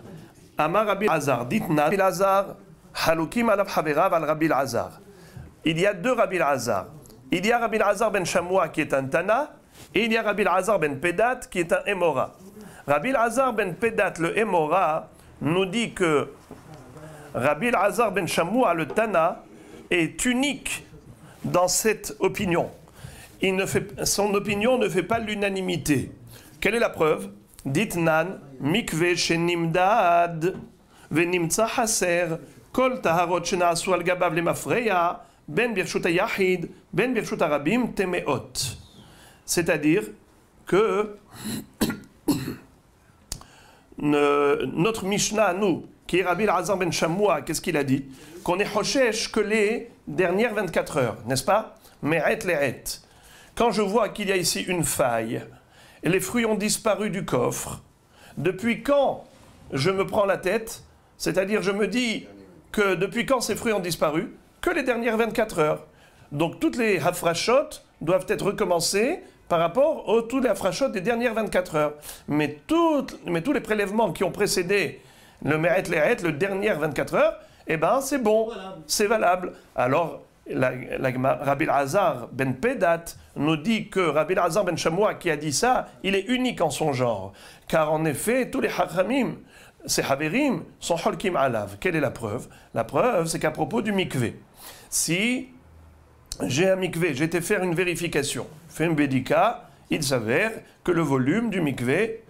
Amar Rabbi Elazar. Ditna Rabbi Elazar. Halukim alav haverav al Rabbi Elazar. Il y a deux Rabbi Elazar. Il y a Rabbi Elazar ben Shamoua qui est un Tana, et il y a Rabbi Elazar ben Pedat qui est un Emora. Rabbi Elazar ben Pedat, le Emora, nous dit que Rabbi Elazar ben Shamoua, le Tana, est unique dans cette opinion. Son opinion ne fait pas l'unanimité. Quelle est la preuve? Ditnan mikve shenimdad venimtsa haser kol taharot shenaasu al gabav lemafreya ben birshut hayahid ben birshut harabim temeot. C'est-à-dire que notre Mishnah, nous, qui est Rabbi Elazar ben Shamoua, qu'est-ce qu'il a dit? Qu'on est hoshesh que les dernières 24 heures, n'est-ce pas? Me'et le'et. quand je vois qu'il y a ici une faille, et les fruits ont disparu du coffre, depuis quand je me prends la tête, c'est-à-dire je me dis que depuis quand ces fruits ont disparu, que les dernières 24 heures. Donc toutes les hafrashot doivent être recommencées par rapport aux tous les hafrashot des dernières 24 heures. Mais tous les prélèvements qui ont précédé le meret le'et, le dernier 24 heures, eh ben c'est bon, c'est valable. Alors Rabbi Elazar ben Pedat nous dit que Rabbi Elazar ben Shamoua qui a dit ça, il est unique en son genre. Car en effet, tous les hachamim, ces haverim, sont holkim alav. Quelle est la preuve? La preuve, c'est qu'à propos du mikvé, si j'ai un mikvé, j'ai été faire une vérification, fait une bédika, il s'avère que le volume du mikvé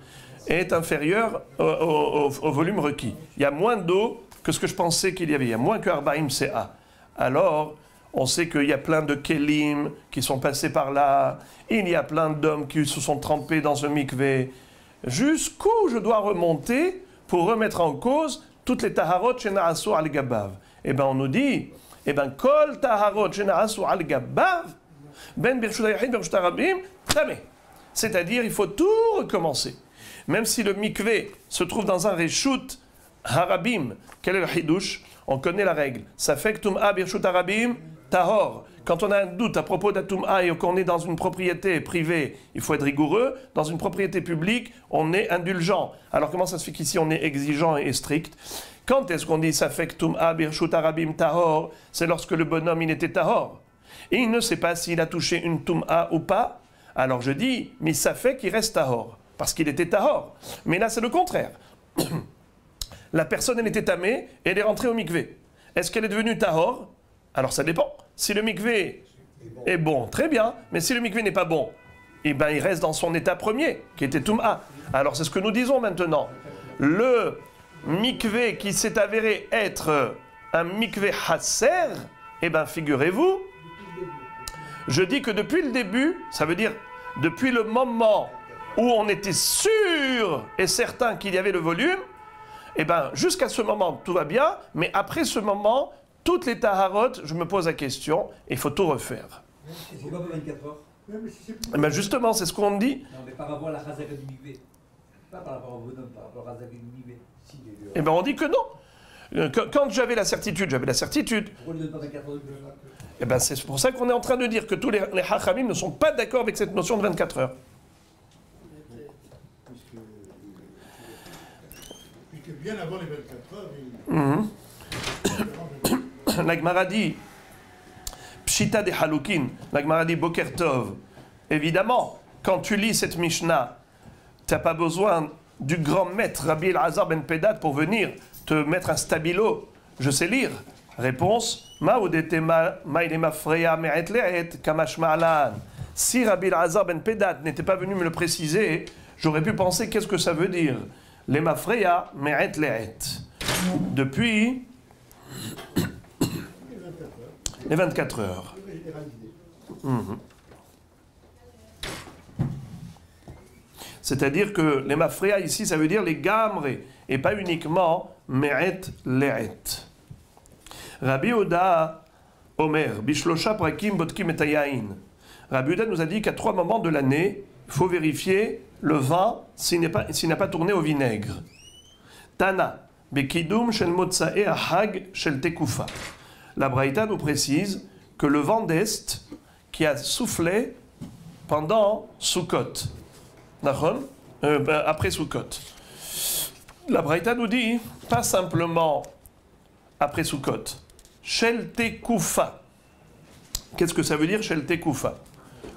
est inférieur au volume requis. Il y a moins d'eau que ce que je pensais qu'il y avait. Il y a moins que 40 CA. Alors, on sait qu'il y a plein de kelim qui sont passés par là. Il y a plein d'hommes qui se sont trempés dans ce mikvé. Jusqu'où je dois remonter pour remettre en cause toutes les taharot shena'asu al-gabav? Eh bien, on nous dit, kol taharot shena'asu al-gabav, ben birshut hayachid birshut harabim, tameh. C'est-à-dire, il faut tout recommencer. Même si le mikvé se trouve dans un reshut harabim, quel est le hidouche? On connaît la règle. Ça fait que tum'a birshut harabim, tahor. Quand on a un doute à propos d'Atum'a et qu'on est dans une propriété privée, il faut être rigoureux. Dans une propriété publique, on est indulgent. Alors comment ça se fait qu'ici on est exigeant et strict? Quand est-ce qu'on dit ça fait que Tum'a birshut harabim tahor? C'est lorsque le bonhomme il était tahor. Et il ne sait pas s'il a touché une Tum'a ou pas. Alors je dis, mais ça fait qu'il reste tahor. Parce qu'il était tahor. Mais là c'est le contraire. La personne elle était tamée et elle est rentrée au mikvé. Est-ce qu'elle est devenue tahor? Alors ça dépend. Si le mikvé est bon, très bien. Mais si le mikvé n'est pas bon, eh ben, il reste dans son état premier, qui était Tum'a. Alors c'est ce que nous disons maintenant. Le mikvé qui s'est avéré être un mikvé hasser, eh bien figurez-vous, je dis que depuis le début, ça veut dire depuis le moment où on était sûr et certain qu'il y avait le volume, eh bien jusqu'à ce moment tout va bien, mais après ce moment, toutes les taharot, je me pose la question, il faut tout refaire. Pourquoi pas 24 heures? Eh bien justement, c'est ce qu'on dit. Non, mais par rapport à la chazaka du mikvé. Pas par rapport au bonhomme, par rapport à la chazaka du mikvé. Eh bien on dit que non. Quand j'avais la certitude, j'avais la certitude. Pourquoi ne donne pas 24 heures de plus? Eh bien c'est pour ça qu'on est en train de dire que tous les hachamim ne sont pas d'accord avec cette notion de 24 heures. Puisque bien avant les 24 heures, La Gemara dit Pshita de Halukin, la Gemara dit Boker Tov. Évidemment, quand tu lis cette Mishnah, tu n'as pas besoin du grand maître Rabbi Elazar ben Pedat pour venir te mettre un stabilo. Je sais lire. Réponse si Rabbi Elazar ben Pedat n'était pas venu me le préciser, j'aurais pu penser qu'est-ce que ça veut dire. Les mafreya me'et le'et. Depuis les 24 heures. C'est-à-dire que les mafreya ici, ça veut dire les gamré, et pas uniquement me'et le'et. Rabbi Oda Omer, Bishlosha prakim botkim et ayayin. Rabbi Oda nous a dit qu'à 3 moments de l'année, il faut vérifier le vin s'il n'a pas tourné au vinaigre. Tana, Bekidum shel motsae ahag shel tekufa. La Braïta nous précise que le vent d'Est qui a soufflé pendant Sukkot, après Sukkot. La Braïta nous dit, pas simplement après Sukkot, shel tekufa. Qu'est-ce que ça veut dire shel tekufa?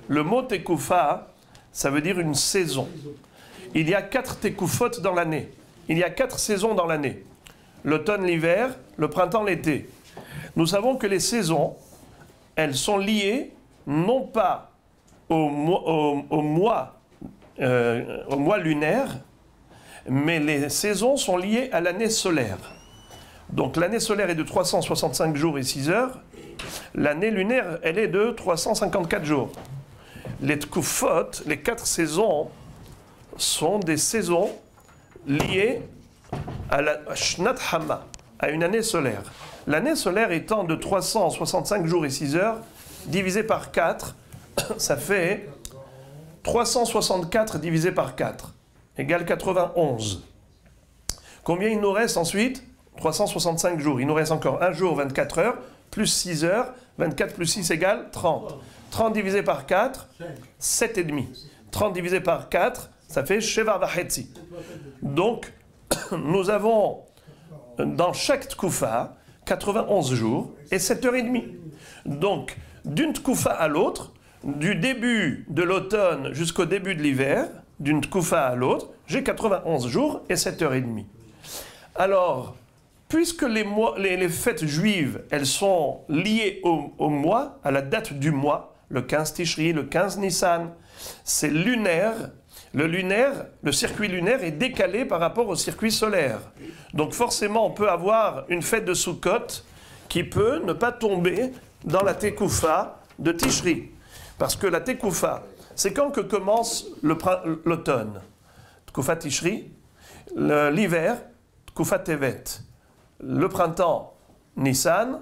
Le mot tekufa, ça veut dire une saison. Il y a 4 tekufot dans l'année. Il y a 4 saisons dans l'année. L'automne, l'hiver, le printemps, l'été. Nous savons que les saisons, elles sont liées non pas au mois lunaire, mais les saisons sont liées à l'année solaire. Donc l'année solaire est de 365 jours et 6 heures. L'année lunaire, elle est de 354 jours. Les tkufot, les 4 saisons, sont des saisons liées à la Shnat Hama, à une année solaire. L'année solaire étant de 365 jours et 6 heures, divisé par 4, ça fait 364 divisé par 4 égale 91. Combien il nous reste ensuite? 365 jours. Il nous reste encore un jour, 24 heures, plus 6 heures. 24 plus 6 égale 30. 30 divisé par 4, 7,5. 30 divisé par 4, ça fait Sheva Vachetzi. Donc, nous avons dans chaque Tkoufa 91 jours et 7h30. Donc, d'une Tkoufa à l'autre, du début de l'automne jusqu'au début de l'hiver, d'une Tkoufa à l'autre, j'ai 91 jours et 7h30. Alors, puisque les fêtes juives, elles sont liées au mois, à la date du mois, le 15 Tishri, le 15 Nissan, c'est lunaire. Le circuit lunaire est décalé par rapport au circuit solaire. Donc forcément, on peut avoir une fête de Sukkot qui peut ne pas tomber dans la Tekoufa de Tishri. Parce que la Tekoufa, c'est quand que commence l'automne. Tekoufa Tishri, l'hiver, Tekoufa Tevet. Le printemps, Nissan,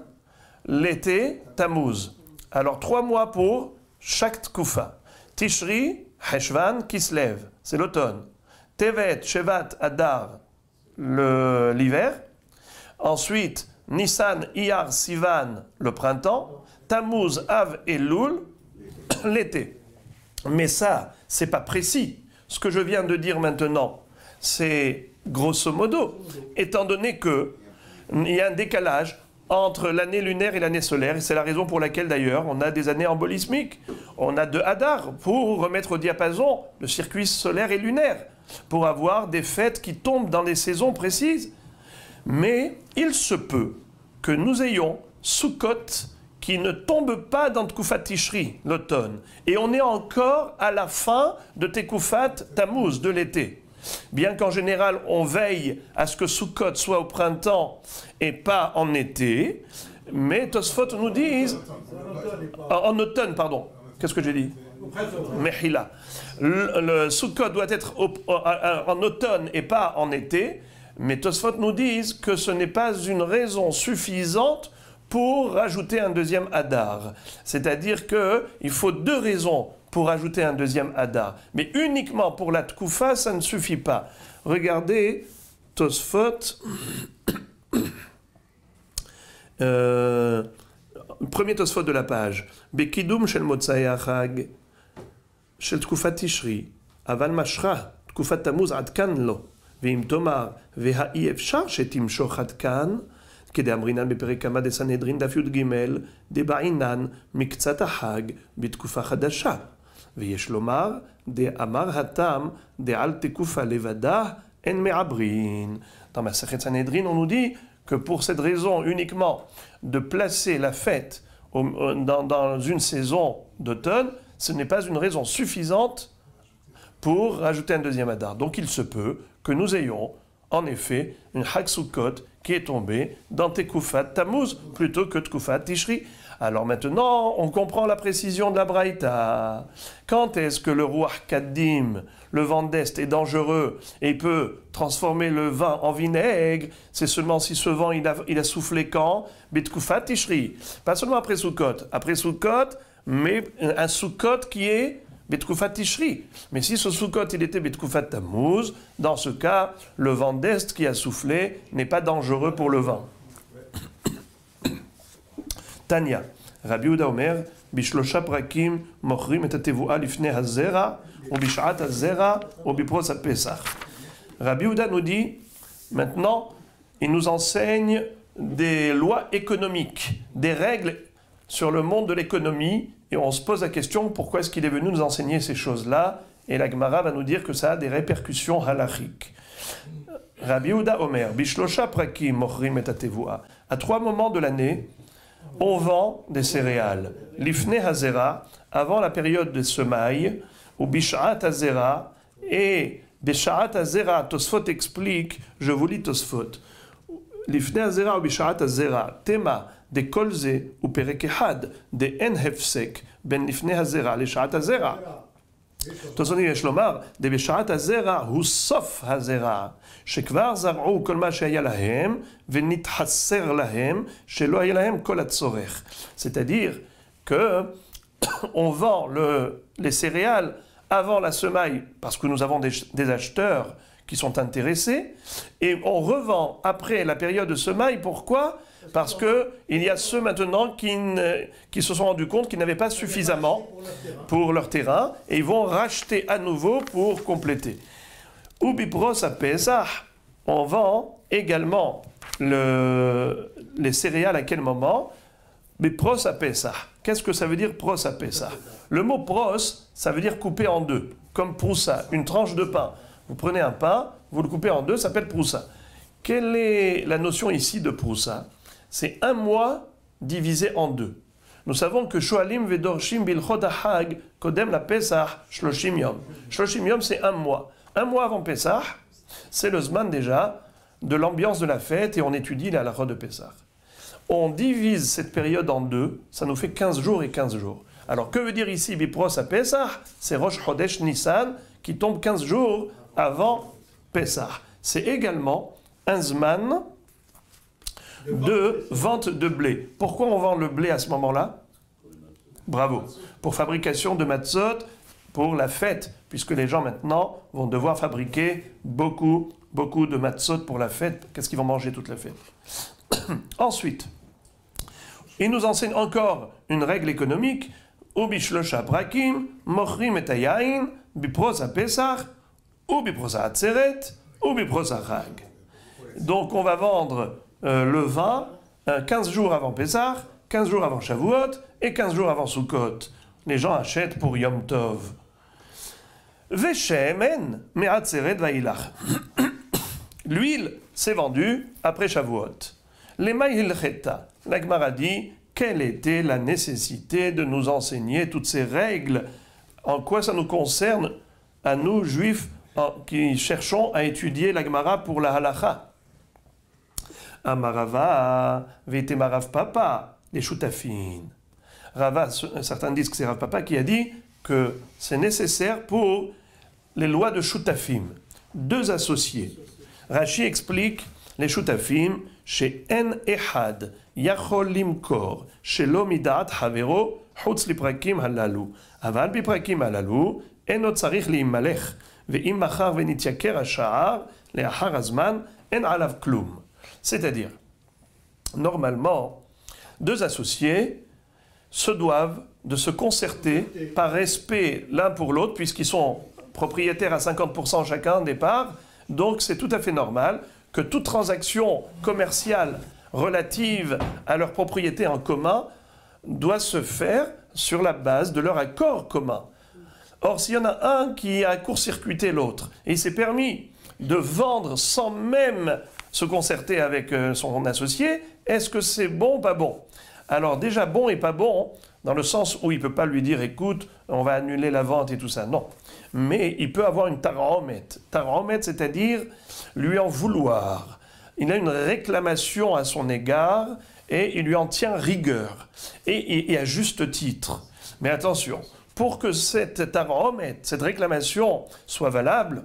l'été, Tammuz. Alors 3 mois pour chaque Tekoufa. Tishri, Heshvan, Kislev, c'est l'automne. Tevet, Shevat, Adar, l'hiver. Ensuite, Nissan, Iyar, Sivan, le printemps. Tammuz, Av et Loul, l'été. Mais ça, c'est pas précis. Ce que je viens de dire maintenant, c'est grosso modo, étant donné que il y a un décalage entre l'année lunaire et l'année solaire, et c'est la raison pour laquelle d'ailleurs on a des années embolismiques. On a 2 Hadar pour remettre au diapason le circuit solaire et lunaire, pour avoir des fêtes qui tombent dans des saisons précises. Mais il se peut que nous ayons Sukkot qui ne tombe pas dans Tekufat Tishri, l'automne, et on est encore à la fin de Tekufat Tammuz, de l'été. Bien qu'en général, on veille à ce que Sukkot soit au printemps et pas en été, mais Tosfot nous disent... En automne, pardon. Qu'est-ce que j'ai dit? Mehila. Le Sukkot doit être en automne et pas en été, mais Tosfot nous disent que ce n'est pas une raison suffisante pour rajouter un deuxième Hadar. C'est-à-dire qu'il faut 2 raisons pour ajouter un deuxième Hadar. Mais uniquement pour la Tkoufa, ça ne suffit pas. Regardez Tosfot, premier Tosfot de la page. Bekidum shel Motzai Achag, shel Tkoufa Tishri, aval mashra, Tkoufa Tammuz adkan lo, ve'im tomar, ve'ha'i efshar shetimshoch adkan, כדאמרינן בפרק כמה דסנהדרין דף י"ג, דבעינן מקצת החג בתקופה חדשה. ויש לומר, דאמר התם, דעל תקופה לבדה, אין מעברין. Dans Masechet Sanhedrin, on nous dit que pour cette raison uniquement de placer la fête dans une saison d'automne, ce n'est pas une raison suffisante pour rajouter un deuxième Hadar. Donc il se peut que nous ayons en effet une Chag Sukkot qui est tombée dans Tekufat Tammuz plutôt que Tekufat Tishri. Alors maintenant, on comprend la précision de la Braïta. Quand est-ce que le Ruach Kaddim, le vent d'Est, est dangereux et peut transformer le vin en vinaigre? C'est seulement si ce vent il a soufflé quand? Betkufat Tishri. Pas seulement après Sukkot. Après Sukkot, mais un Sukkot qui est Betkufat Tishri. Mais si ce Sukkot il était Betkufat Tammuz, dans ce cas, le vent d'Est qui a soufflé n'est pas dangereux pour le vin. Tanya, Rabbi Yehuda Omer, Bishlosha prakim mochrim et atevua lifnei hazera, ou bishat hazera, ou bipros ha-pesach. Rabbi Yehuda nous dit, maintenant, il nous enseigne des lois économiques, des règles sur le monde de l'économie, et on se pose la question, pourquoi est-ce qu'il est venu nous enseigner ces choses-là? Et la Gemara va nous dire que ça a des répercussions halachiques. Rabbi Yehuda Omer, Bishlosha prakim mochrim et atevua. À 3 moments de l'année, on vend des céréales. L'ifne hazera, avant la période de semailles, ou bishat hazera, et bishat hazera, Tosfot explique, je vous lis Tosfot. L'ifne hazera ou bishat hazera, tema de kolze ou perekehad, de en hefsek, ben l'ifne hazera, le shat hazera. Tosfot יש לומר, דבשעת הזרע הוא סוף הזרע, שכבר זרעו כל מה שהיה להם, ונתחסר להם, שלא היה להם כל הצורך. C'est-à-dire que on vend les céréales avant la semaille parce que nous avons des acheteurs qui sont intéressés, et on revend après la période de semaille. Pourquoi? Parce qu'il y a ceux maintenant qui se sont rendus compte qu'ils n'avaient pas suffisamment pour leur terrain, et ils vont racheter à nouveau pour compléter. Ou bipros à Pesach, on vend également les céréales à quel moment? Bipros à Pesach. Qu'est-ce que ça veut dire pros à Pesach? Le mot pros, ça veut dire couper en deux, comme proussa, une tranche de pain. Vous prenez un pain, vous le coupez en deux, ça s'appelle proussa. Quelle est la notion ici de proussa? C'est un mois divisé en deux. Nous savons que Shoalim vedorshim bilchot hag kodem la Pesach shloshim yom. Shloshim yom, c'est un mois. Un mois avant Pesach, c'est le zman déjà de l'ambiance de la fête, et on étudie la halakha de Pesach. On divise cette période en deux, ça nous fait 15 jours et 15 jours. Alors que veut dire ici bipros à Pesach? C'est Rosh Chodesh Nissan qui tombe 15 jours avant Pesach. C'est également un zman de vente de blé. Pourquoi on vend le blé à ce moment-là? Bravo. Pour fabrication de matzot, pour la fête, puisque les gens maintenant vont devoir fabriquer beaucoup de matzot pour la fête. Qu'est-ce qu'ils vont manger toute la fête? Ensuite, il nous enseigne encore une règle économique. Ubishlosha brakim, mochrim et ayayin, bipros à Pesach, ou bipros à Atzeret, ou bipros à Chag. Donc on va vendre le vin 15 jours avant Pesach, 15 jours avant Shavuot et 15 jours avant Sukkot. Les gens achètent pour Yom Tov. Veshemen me'atzeret vailach. L'huile s'est vendue après Shavuot. Les Maïlcheta, la Gemara dit, quelle était la nécessité de nous enseigner toutes ces règles? En quoi ça nous concerne, à nous, juifs, qui cherchons à étudier la Gemara pour la halakha? Amarava, vete marav papa, les choutafines. Rava, certains disent que c'est Rav Papa qui a dit que c'est nécessaire pour les lois de choutafim. Deux associés. Rashi explique les choutafim chez En Ehad, Yachol Limkor, chez Lomidat Havero, Chutz Liprakim Halalu. Aval Biprakim Halalu, Eno Tzarich Limalech, Ve'im Machar Venityaker Hasha'ar, Le'achar Azman, En Alav Klum. C'est-à-dire, normalement, deux associés se doivent de se concerter par respect l'un pour l'autre, puisqu'ils sont propriétaires à 50% chacun des parts. Donc c'est tout à fait normal que toute transaction commerciale relative à leur propriété en commun doit se faire sur la base de leur accord commun. Or, s'il y en a un qui a court-circuité l'autre, et il s'est permis de vendre sans même se concerter avec son associé, est-ce que c'est bon ou pas bon? Alors déjà bon et pas bon, dans le sens où il ne peut pas lui dire « écoute, on va annuler la vente et tout ça ». Non. Mais il peut avoir une tarahomet. Tarahomet, c'est-à-dire lui en vouloir. Il a une réclamation à son égard et il lui en tient rigueur. Et à juste titre. Mais attention, pour que cette tarahomet, cette réclamation soit valable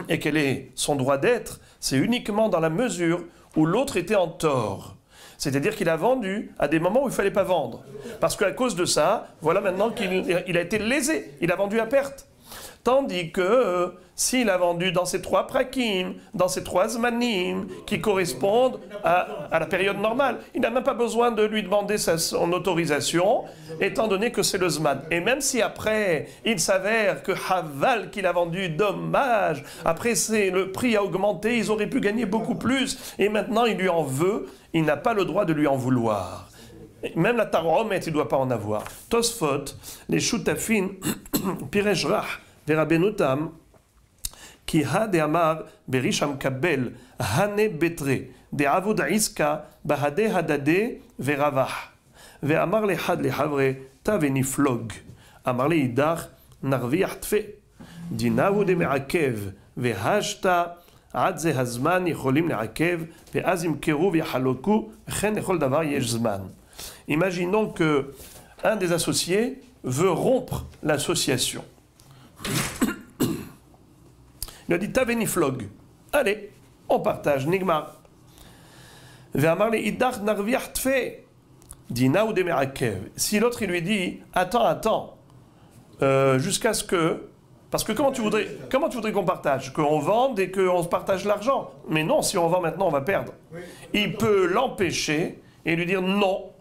et qu'elle ait son droit d'être, c'est uniquement dans la mesure où l'autre était en tort. C'est-à-dire qu'il a vendu à des moments où il ne fallait pas vendre. Parce qu'à cause de ça, voilà maintenant qu'il a été lésé. Il a vendu à perte. Tandis que s'il a vendu dans ces trois prakim, dans ces trois zmanim, qui correspondent à la période normale, il n'a même pas besoin de lui demander son autorisation, étant donné que c'est le zman. Et même si après, il s'avère que Haval qu'il a vendu, dommage, après le prix a augmenté, ils auraient pu gagner beaucoup plus, et maintenant il lui en veut, il n'a pas le droit de lui en vouloir. Même la taromet, il ne doit pas en avoir. Tosfot, les choutafin, Piresh Rach, Verabenotam, qui ha de amar berisham kabel, hane betre, de avud iska, bahade hadade, veravah. Ve amar le had le havre, ta veniflog. Amar le idach, narviach tfe. Dinavu de meakev, vehashta, עד זה הזמן יכולים לעכב, ואז ימכרו ויחלוקו, וכן לכל דבר יש זמן. Imaginons que un des associés veut rompre l'association. Il a dit Taveniflog. Allez, on partage, Nigmar. Ve'amar le idach narviach tfe. Dina ou Demerakev. Si l'autre il lui dit attends, jusqu'à ce que. Parce que comment tu voudrais qu'on partage? Qu'on vende et qu'on se partage l'argent? Mais non, si on vend maintenant, on va perdre. Il peut l'empêcher et lui dire non,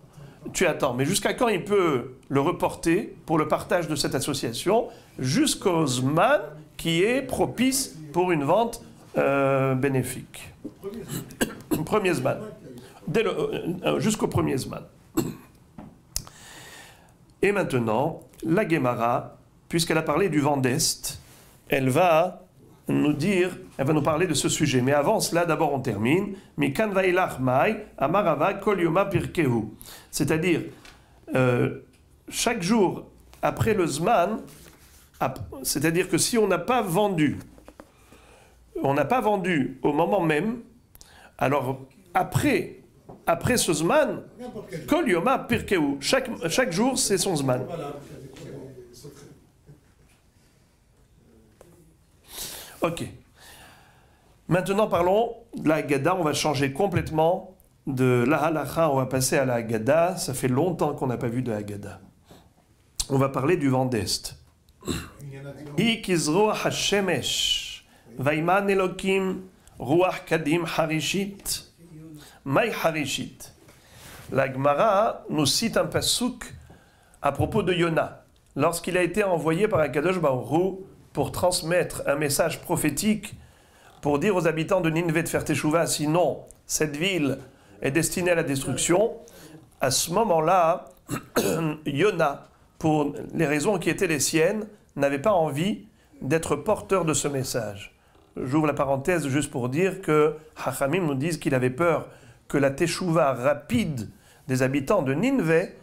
tu attends. Mais jusqu'à quand il peut le reporter pour le partage de cette association? Jusqu'au Zman qui est propice pour une vente bénéfique. Premier Zman. Jusqu'au premier Zman. Et maintenant, la Gemara, puisqu'elle a parlé du vent d'Est, elle va nous parler de ce sujet. Mais avant cela, d'abord on termine. Mikan vailach mai, amarava kol yoma pirkehu. C'est-à-dire, chaque jour après le Zman, c'est-à-dire que si on n'a pas vendu au moment même, alors après ce Zman, kol yoma pirkehu. Chaque jour, c'est son Zman. Ok. Maintenant, parlons de la Haggadah. On va changer complètement de la halacha. On va passer à la Haggadah. Ça fait longtemps qu'on n'a pas vu de Haggadah. On va parler du vent d'Est. Hi kizroach hashemesh, vaiman elokim, ruach kadim harishit, mai harishit. La Gemara nous cite un pasuk à propos de Yona. Lorsqu'il a été envoyé par Akadosh Baruch Hu pour transmettre un message prophétique, pour dire aux habitants de Nineveh de faire teshuva, sinon cette ville est destinée à la destruction. À ce moment-là, Yona, pour les raisons qui étaient les siennes, n'avait pas envie d'être porteur de ce message. J'ouvre la parenthèse juste pour dire que Hachamim nous disent qu'il avait peur que la teshuva rapide des habitants de Nineveh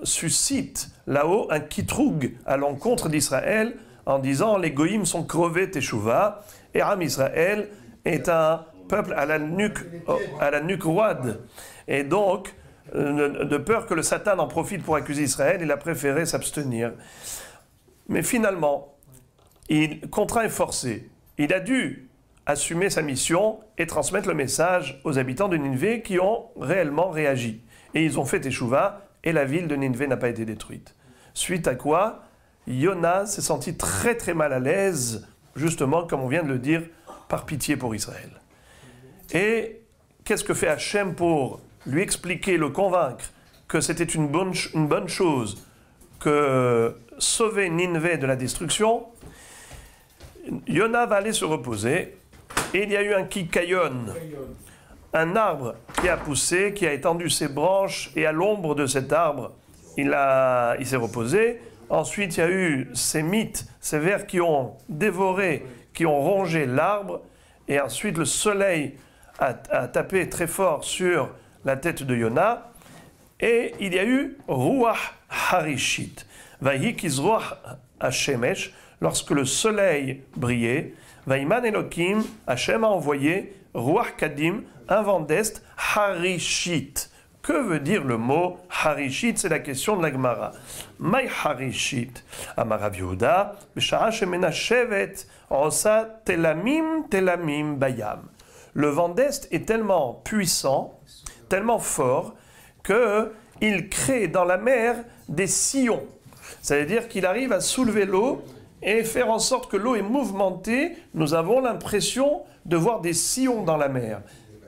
suscite là-haut un kitroug à l'encontre d'Israël, en disant les goïms sont crevés teshuva, et Am Israël est un peuple à la nuque roide. Et donc, de peur que le Satan en profite pour accuser Israël, il a préféré s'abstenir. Mais finalement, contraint et forcé, il a dû assumer sa mission et transmettre le message aux habitants de Nineveh qui ont réellement réagi. Et ils ont fait teshuva, et la ville de Nineveh n'a pas été détruite. Suite à quoi, Yona s'est senti très très mal à l'aise, justement, comme on vient de le dire, par pitié pour Israël. Et qu'est-ce que fait Hachem pour lui expliquer, le convaincre que c'était une bonne chose que sauver Nineveh de la destruction? Yona va aller se reposer, et il y a eu un kikayon, un arbre qui a poussé, qui a étendu ses branches, et à l'ombre de cet arbre, il s'est reposé. Ensuite, il y a eu ces mythes, ces vers qui ont dévoré, qui ont rongé l'arbre. Et ensuite, le soleil a tapé très fort sur la tête de Yona. Et il y a eu Ruach Harishit. Vahi kizroach hashemesh, lorsque le soleil brillait. Vaiman Elokim, Hashem a envoyé Ruach Kadim, un vent d'est, Harishit. Que veut dire le mot Harishit? C'est la question de la Gemara. Mai Harishit. Amarav Yehuda, B'shara shemena shevet, osa telamim bayam. Le vent d'est est tellement puissant, tellement fort, qu'il crée dans la mer des sillons. C'est-à-dire qu'il arrive à soulever l'eau et faire en sorte que l'eau est mouvementée. Nous avons l'impression de voir des sillons dans la mer.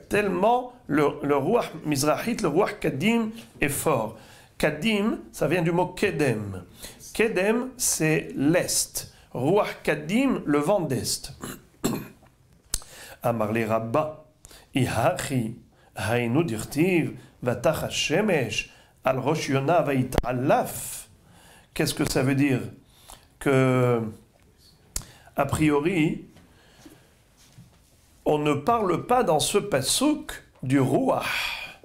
Tellement le Ruach Mizrahit, le Ruach Kadim est fort. Kadim, ça vient du mot Kedem. Kedem, c'est l'Est. Ruach Kadim, le vent d'Est. Amarle Rabba, Ihachi, Hainu dirtiv, Vatach Hashemesh, Al Rosh Yona Vait'alaf. Qu'est-ce que ça veut dire? Que, a priori, on ne parle pas dans ce pasuk du Ruach.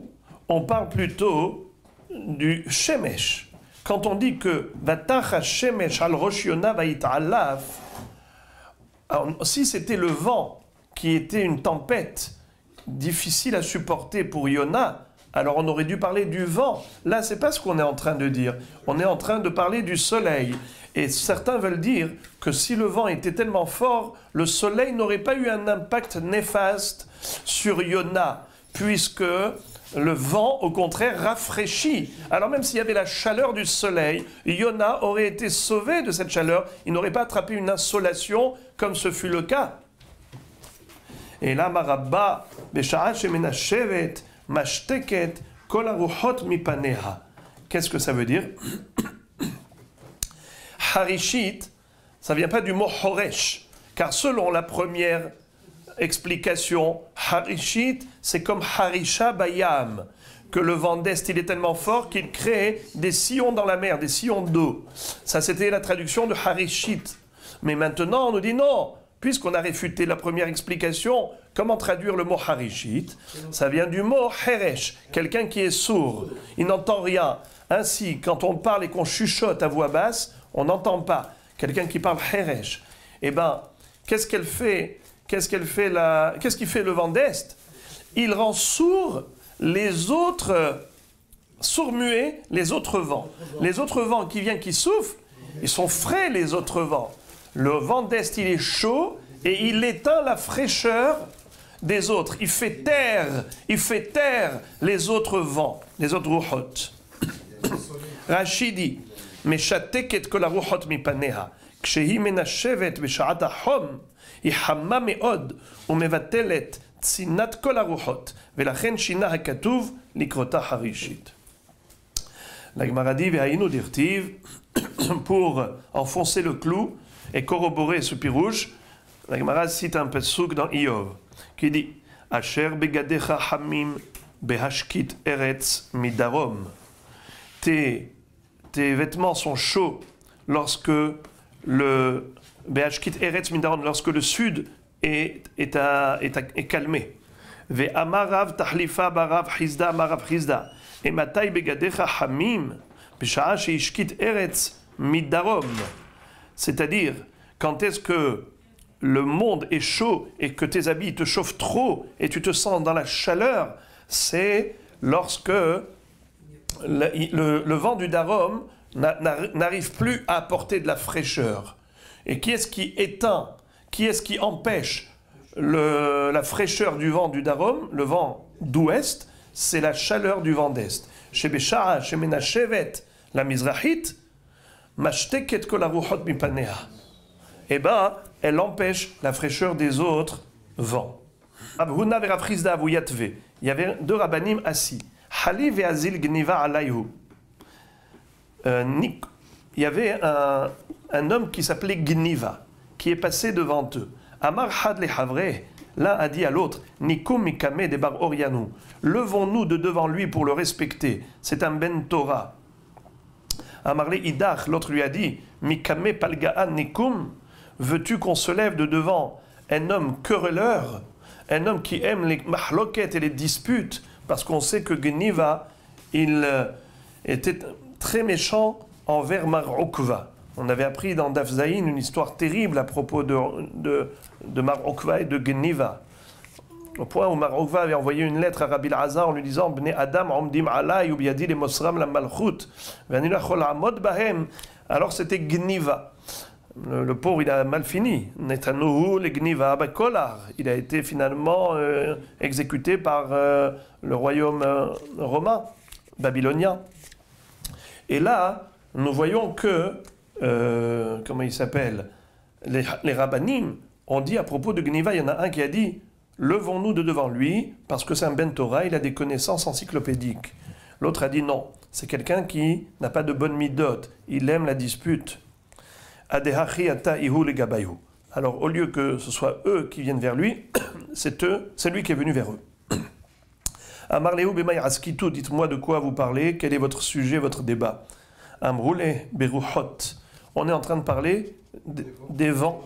On parle plutôt du Shemesh. Quand on dit que Vatach Shemesh al Rosh Yona Vait'alaf, si c'était le vent qui était une tempête difficile à supporter pour Yona, alors on aurait dû parler du vent. Là, c'est pas ce qu'on est en train de dire. On est en train de parler du soleil. Et certains veulent dire que si le vent était tellement fort, le soleil n'aurait pas eu un impact néfaste sur Yona, puisque le vent, au contraire, rafraîchit. Alors même s'il y avait la chaleur du soleil, Yona aurait été sauvé de cette chaleur. Il n'aurait pas attrapé une insolation comme ce fut le cas. Et là, Marabba, Besha'a shemenashevet, mashteket, kol haruchot mipaneha. Qu'est-ce que ça veut dire? Harishit, ça ne vient pas du mot horesh, car selon la première explication, Harishit, c'est comme Harisha Bayam, que le vent d'Est, il est tellement fort qu'il crée des sillons dans la mer, des sillons d'eau. Ça, c'était la traduction de Harishit. Mais maintenant, on nous dit non, puisqu'on a réfuté la première explication, comment traduire le mot Harishit? Ça vient du mot Heresh, quelqu'un qui est sourd, il n'entend rien. Ainsi, quand on parle et qu'on chuchote à voix basse, on n'entend pas. Quelqu'un qui parle Heresh. Eh bien, qu'est-ce qu'il fait le vent d'Est? Il rend sourds les autres, sourds-muets les autres vents. Les autres vents qui viennent, qui soufflent, ils sont frais, les autres vents. Le vent d'Est, il est chaud et il éteint la fraîcheur des autres. Il fait taire les autres vents, les autres ruchot. Rashi dit, Meshateket kol haruchot mipaneha, kshehi menashevet b'sha'at ha'chom, היא חמה מאוד ומבטלת צנעת כל הרוחות, ולכן שינה הכתוב לקרותה חרישית. La Gemara dit, והיינו דכתיב, pour enfoncer le clou et corroborer ce pirouge, la Gemara cite un pasuk dans Iyov, qui dit, אשר בגדיך חמים בהשקית ארץ מדרום. Tes vêtements sont chauds lorsque lorsque le sud est calmé. Ve'amarav tahlifa barav chizda amarav chizda. Et matai begadecha hamim b'sha'a sheishkit eretz midarom. C'est-à-dire, quand est-ce que le monde est chaud et que tes habits te chauffent trop et tu te sens dans la chaleur, c'est lorsque le vent du Darom n'arrive plus à apporter de la fraîcheur. Et qui est-ce qui éteint, qui est-ce qui empêche la fraîcheur du vent du Darom, le vent d'ouest? C'est la chaleur du vent d'est. Chez Besha'a, chez Menashevet, la Mizrahit, Mashteket kol haruchot mipaneha. Eh bien, elle empêche la fraîcheur des autres vents. Abhuna ve Rav Chizda avu yatve. Il y avait deux rabbanim assis. Hali ve azil gniva alayhu. Il y avait un homme qui s'appelait Gniva, qui est passé devant eux. Amar had le havre, l'un a dit à l'autre, Nikum mikame de bar orianu, levons-nous de devant lui pour le respecter, c'est un ben Torah. Amar le idach, l'autre lui a dit, Mikame palgaan nikum, veux-tu qu'on se lève de devant un homme querelleur, un homme qui aime les mahloket et les disputes, parce qu'on sait que Gniva, il était très méchant envers Mar Okva. On avait appris dans Daf Zayin une histoire terrible à propos de Mar Okva et de Gniva. Au point où Mar Okva avait envoyé une lettre à Rabbi Elazar en lui disant Bnei Adam omdim alay ou biyadi le mosram la malchut v'ani lachol amod bahem. Alors c'était Gniva. Le pauvre, il a mal fini. Netanohu le Gniva bakolar. Il a été finalement exécuté par le royaume romain, babylonien. Et là, nous voyons que, comment il s'appelle, les rabbanim ont dit à propos de Gniva, il y en a un qui a dit, levons-nous de devant lui, parce que c'est un ben Torah, il a des connaissances encyclopédiques. L'autre a dit non, c'est quelqu'un qui n'a pas de bonne midot, il aime la dispute. Adehachi ata ihu le gabayu. Alors au lieu que ce soit eux qui viennent vers lui, c'est lui qui est venu vers eux. Amarlehu b'may askitu, dites-moi de quoi vous parlez, quel est votre sujet, votre débat. Amroule beruchot, on est en train de parler des vents.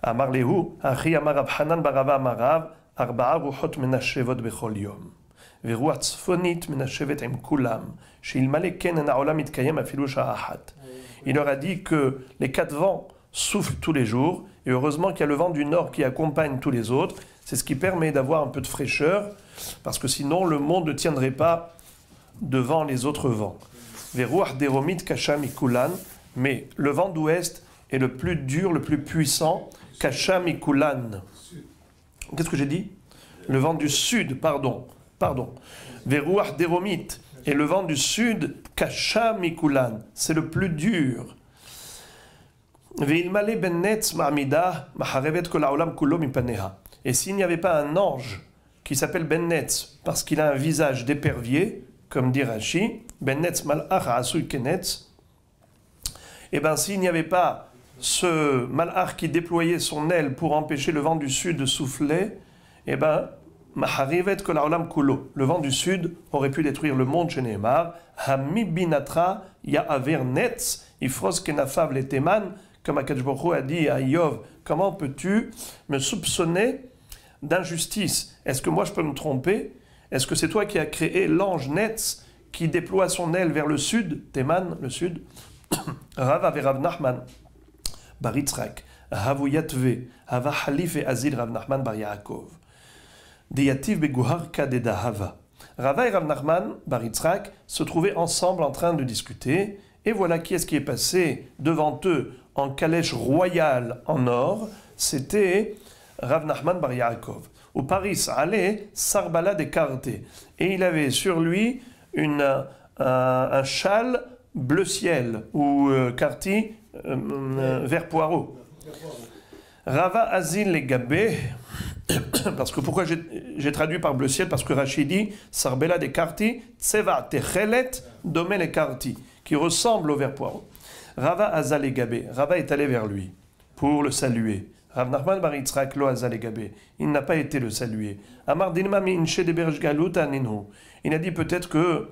Amarlehu, achi amarav hanan barava amarav, arba'a ruchot menashevot bechol yom. Veruach tzfonit menashevet im kulam, sheilmale ken en ha'olam mitkayem afilu sha'a achat. Il leur a dit que les 4 vents soufflent tous les jours, et heureusement qu'il y a le vent du nord qui accompagne tous les autres. C'est ce qui permet d'avoir un peu de fraîcheur, parce que sinon le monde ne tiendrait pas devant les autres vents. Veruach deromit kasham ikulan, mais le vent d'ouest est le plus dur, le plus puissant, kasham ikulan. Qu'est-ce que j'ai dit? Le vent du sud, pardon. Pardon. Veruach deromit. Et le vent du sud, kasha mikulan. C'est le plus dur. Veilmale ben netz ma'amida maharevet kol ha'olam kulo mipaneha. Et s'il n'y avait pas un ange qui s'appelle Ben Netz, parce qu'il a un visage d'épervier, comme dit Rashi, Ben Netz malach ha'asui kenetz, et bien s'il n'y avait pas ce malach qui déployait son aile pour empêcher le vent du sud de souffler, et bien, maharivet kol ha'olam kulo, le vent du sud aurait pu détruire le monde chez Nehemar, hamibinatra ya'aver netz, ifros kenafav leteman, comme Akadosh Baruch Hu a dit à Yov, comment peux-tu me soupçonner d'injustice? Est-ce que moi je peux me tromper? Est-ce que c'est toi qui as créé l'ange Netz qui déploie son aile vers le sud, Théman, le sud? Rav ave Rav Nachman bar Yitzhak, Havu Yatve, Hava Halif et Azil Rav Nachman bar Yaakov. Deyativ beguhar kadeda Hava. Rava et Rav Nachman bar Yitzhak se trouvaient ensemble en train de discuter, et voilà qui est-ce qui est passé devant eux en calèche royale en or, c'était Rav Nachman bar Yaakov. Au Paris, allait Sarbala d'écarté. Et il avait sur lui un châle bleu ciel, ou karti vert poireau. Rava Azil les Gabé, parce que pourquoi j'ai traduit par bleu ciel? Parce que Rachid dit Sarbala d'écarti, Tseva Techelet, Domé les karti, qui ressemble au vert poireau. Rava Azal les Gabé, Rava est allé vers lui pour le saluer. Rav Nachman bar Yitzhak lo Azal les Gabé, il n'a pas été le saluer. Amar dinma mi inche de berj galuta ninhu. Il a dit peut-être que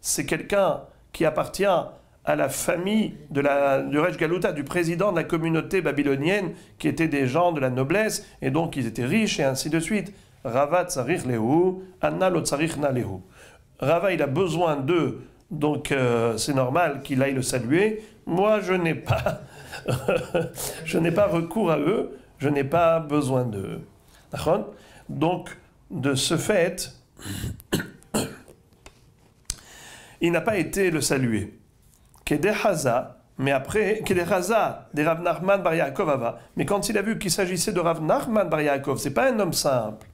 c'est quelqu'un qui appartient à la famille du Rej Galuta, du président de la communauté babylonienne, qui étaient des gens de la noblesse, et donc ils étaient riches, et ainsi de suite. Rava tsarich lehu, Anna lo tsarich na lehu. Rava, il a besoin d'eux, donc c'est normal qu'il aille le saluer. Moi, je n'ai pas, je n'ai pas recours à eux, je n'ai pas besoin d'eux. Donc, de ce fait, il n'a pas été le saluer. Kedehaza, mais après, Kedehaza, de Rav Nachman bar Yaakov Ava. Mais quand il a vu qu'il s'agissait de Rav Nachman bar Yaakov, c'est pas un homme simple.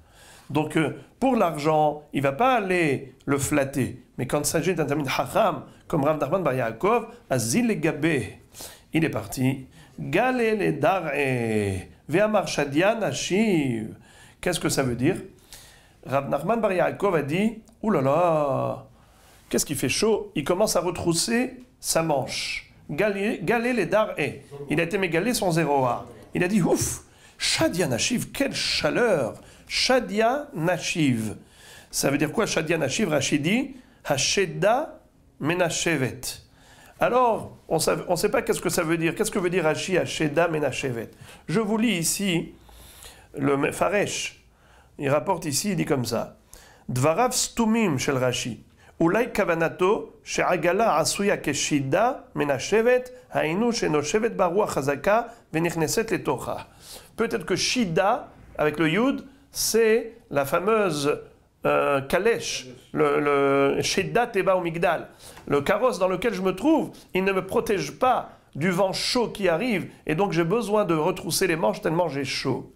Donc, pour l'argent, il va pas aller le flatter. Mais quand il s'agit d'un Talmid Chacham, comme Rav Nachman bar Yaakov, Azil le Gabé, il est parti. Galé le Dar'e, Ve'amar Shadian Ashiv. Qu'est-ce que ça veut dire? Rav Nachman bar Yaakov a dit, oulala, qu'est-ce qui fait chaud? Il commence à retrousser sa manche. Galé les Dar'e. Il a été mégalé son 0A. Il a dit, ouf, Shadian Ashiv, quelle chaleur! Shadia Nashiv. Ça veut dire quoi Shadia Nashiv? Rachid dit Hasheda Menashevet. Alors, on ne sait pas qu'est-ce que ça veut dire. Qu'est-ce que veut dire Rashi Hasheda Menashevet? Je vous lis ici le Faresh. Il rapporte ici, il dit comme ça. Dvarav stumim shel Rashi. Ulay kavanato she'agala asuya keshida menashevet hainu shenoshevet baruach chazaka venichneset letocha. Peut-être que Shida, avec le Yud, c'est la fameuse calèche, le Shedda Teba ou Migdal, le carrosse dans lequel je me trouve. Il ne me protège pas du vent chaud qui arrive, et donc j'ai besoin de retrousser les manches tellement j'ai chaud.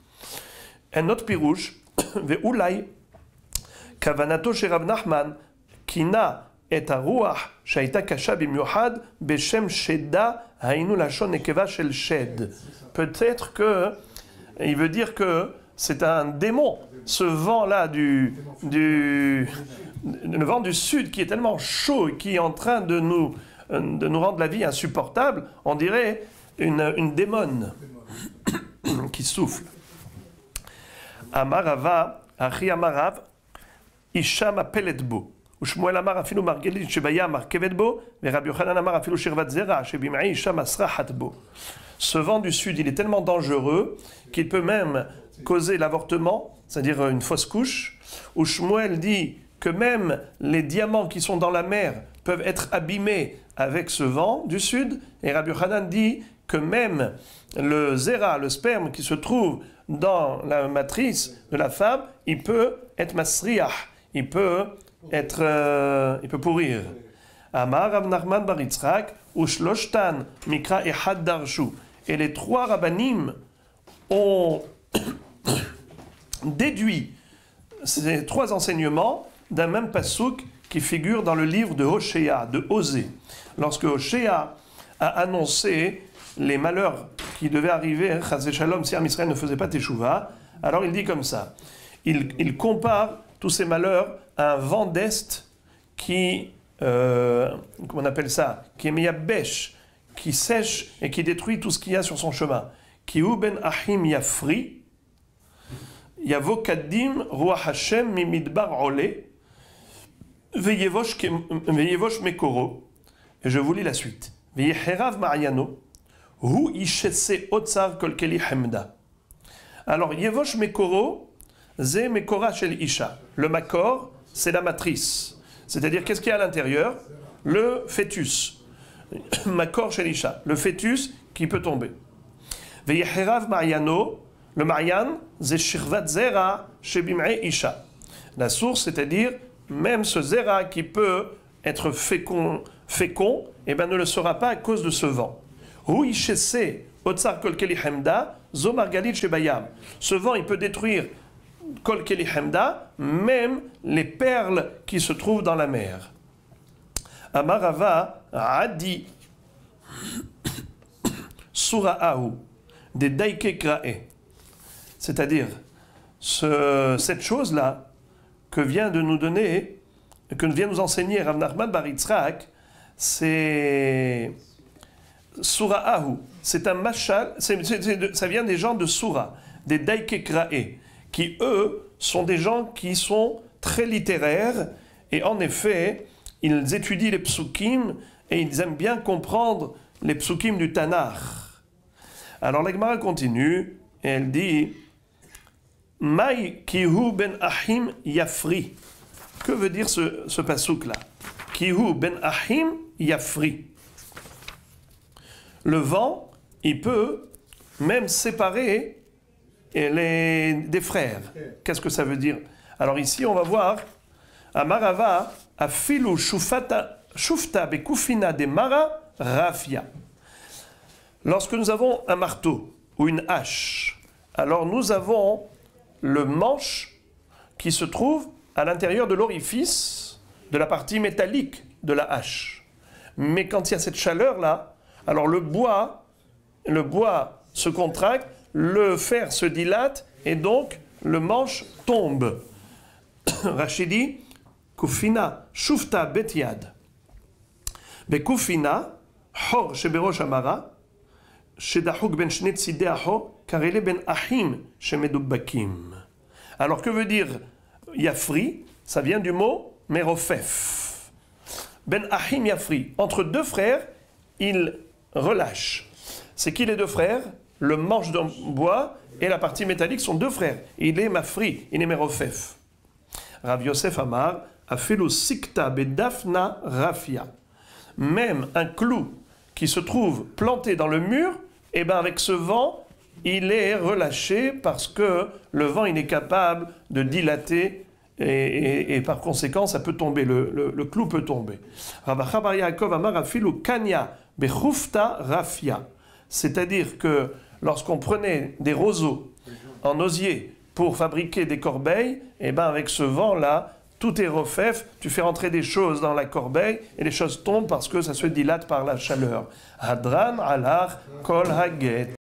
Un autre pirouche, Ve'ulai, Kavanato chez Rav Nachman, Kina et Aruach, Shaita Kasha Bimyohad, Beshem Shedda, Hainu Lachon Nekeva Shel Shed. Peut-être que il veut dire que c'est un démon, ce vent-là le vent du sud qui est tellement chaud et qui est en train de nous rendre la vie insupportable, on dirait une démone qui souffle. Amarava, Achi Amarav, Isham Apeletbo. ושמואל אמר אפילו מרגלית שבים מרכבת בו, ורבי יוחנן אמר אפילו שרבת זרע שבמעי אישה מסרחת בו. Ce vent du sud, il est tellement dangereux qu'il peut même causer l'avortement, c'est-à-dire une fausse couche. Où Shmuel dit que même les diamants qui sont dans la mer peuvent être abîmés avec ce vent du sud. Et Rabbi Yochanan dit que même le zera, le sperme qui se trouve dans la matrice de la femme, il peut être masriah, il peut pourrir. Amar Rav Nachman bar Yitzhak ushloshtan mikra ehad darshu. Et les trois rabbanim ont déduit ces trois enseignements d'un même pasouk qui figure dans le livre de Hoshea, de Osée. Lorsque Hoshea a annoncé les malheurs qui devaient arriver, Chazé Shalom, si Israël ne faisait pas Teshuvah, alors il dit comme ça. Il compare tous ces malheurs à un vent d'Est qui, comment on appelle ça, qui est miyabesh, qui sèche et qui détruit tout ce qu'il y a sur son chemin. Ki hu ben ahim yafri, yavo kaddim ruach Hashem mimidbar ole, veyevosh mekoro. Et je vous lis la suite. Veyeherav mariano, hu ishese otsar kol keli hemda. Alors, yevosh mekoro, ze mekora shel isha. Le makor, c'est la matrice. C'est-à-dire, qu'est-ce qu'il y a à l'intérieur? Le fœtus. Makor shel isha. Le fœtus qui peut tomber. Veyeherav mariano, le marian, ze shirvat zera shebim'e isha. La source, c'est-à-dire, même ce zera qui peut être fécond, eh ben ne le sera pas à cause de ce vent. Hu ishese otsar kol keli hemda, zo margalit shebayam. Ce vent, il peut détruire kol keli hemda, même les perles qui se trouvent dans la mer. Amarava adi sura'ahu de daike krae. C'est-à-dire, cette chose-là que vient de nous donner, que vient nous enseigner Rav Nachman bar Yitzhak, c'est sura'ahu. C'est un machal, ça vient des gens de Sura, des daike krae, qui eux sont des gens qui sont très littéraires et en effet ils étudient les psukim et ils aiment bien comprendre les psukim du Tanakh. Alors la Gemara continue et elle dit Mai kihu ben ahim yafri. Que veut dire ce pasuk là? Kihu ben ahim yafri. Le vent, il peut même séparer des frères. Qu'est-ce que ça veut dire? Alors ici, on va voir Amarava afilu shufta bekufina de mara rafia. Lorsque nous avons un marteau ou une hache, alors nous avons le manche qui se trouve à l'intérieur de l'orifice de la partie métallique de la hache. Mais quand il y a cette chaleur-là, alors le bois se contracte, le fer se dilate et donc le manche tombe. Rachidi, kufina, shufta betiad. Bekufina, hor sheberosh amara, shedahuk ben shnet sideaho, karele ben ahim shemedubbakim. Alors que veut dire yafri? Ça vient du mot merofef. Ben ahim yafri. Entre deux frères, il relâche. C'est qui les deux frères? Le manche de bois et la partie métallique sont deux frères. Il est mafri, il est merofef. Rav Yosef Amar, afilu sikta bedafna rafia. Même un clou qui se trouve planté dans le mur, et ben avec ce vent, il est relâché parce que le vent il est capable de dilater et par conséquent ça peut tomber, le clou peut tomber. Rav Chabar Yaakov Amar afilu kanya bechufta rafia. C'est-à-dire que lorsqu'on prenait des roseaux en osier pour fabriquer des corbeilles, et ben avec ce vent-là, tout est refef, tu fais rentrer des choses dans la corbeille et les choses tombent parce que ça se dilate par la chaleur. Hadran alar kol haget.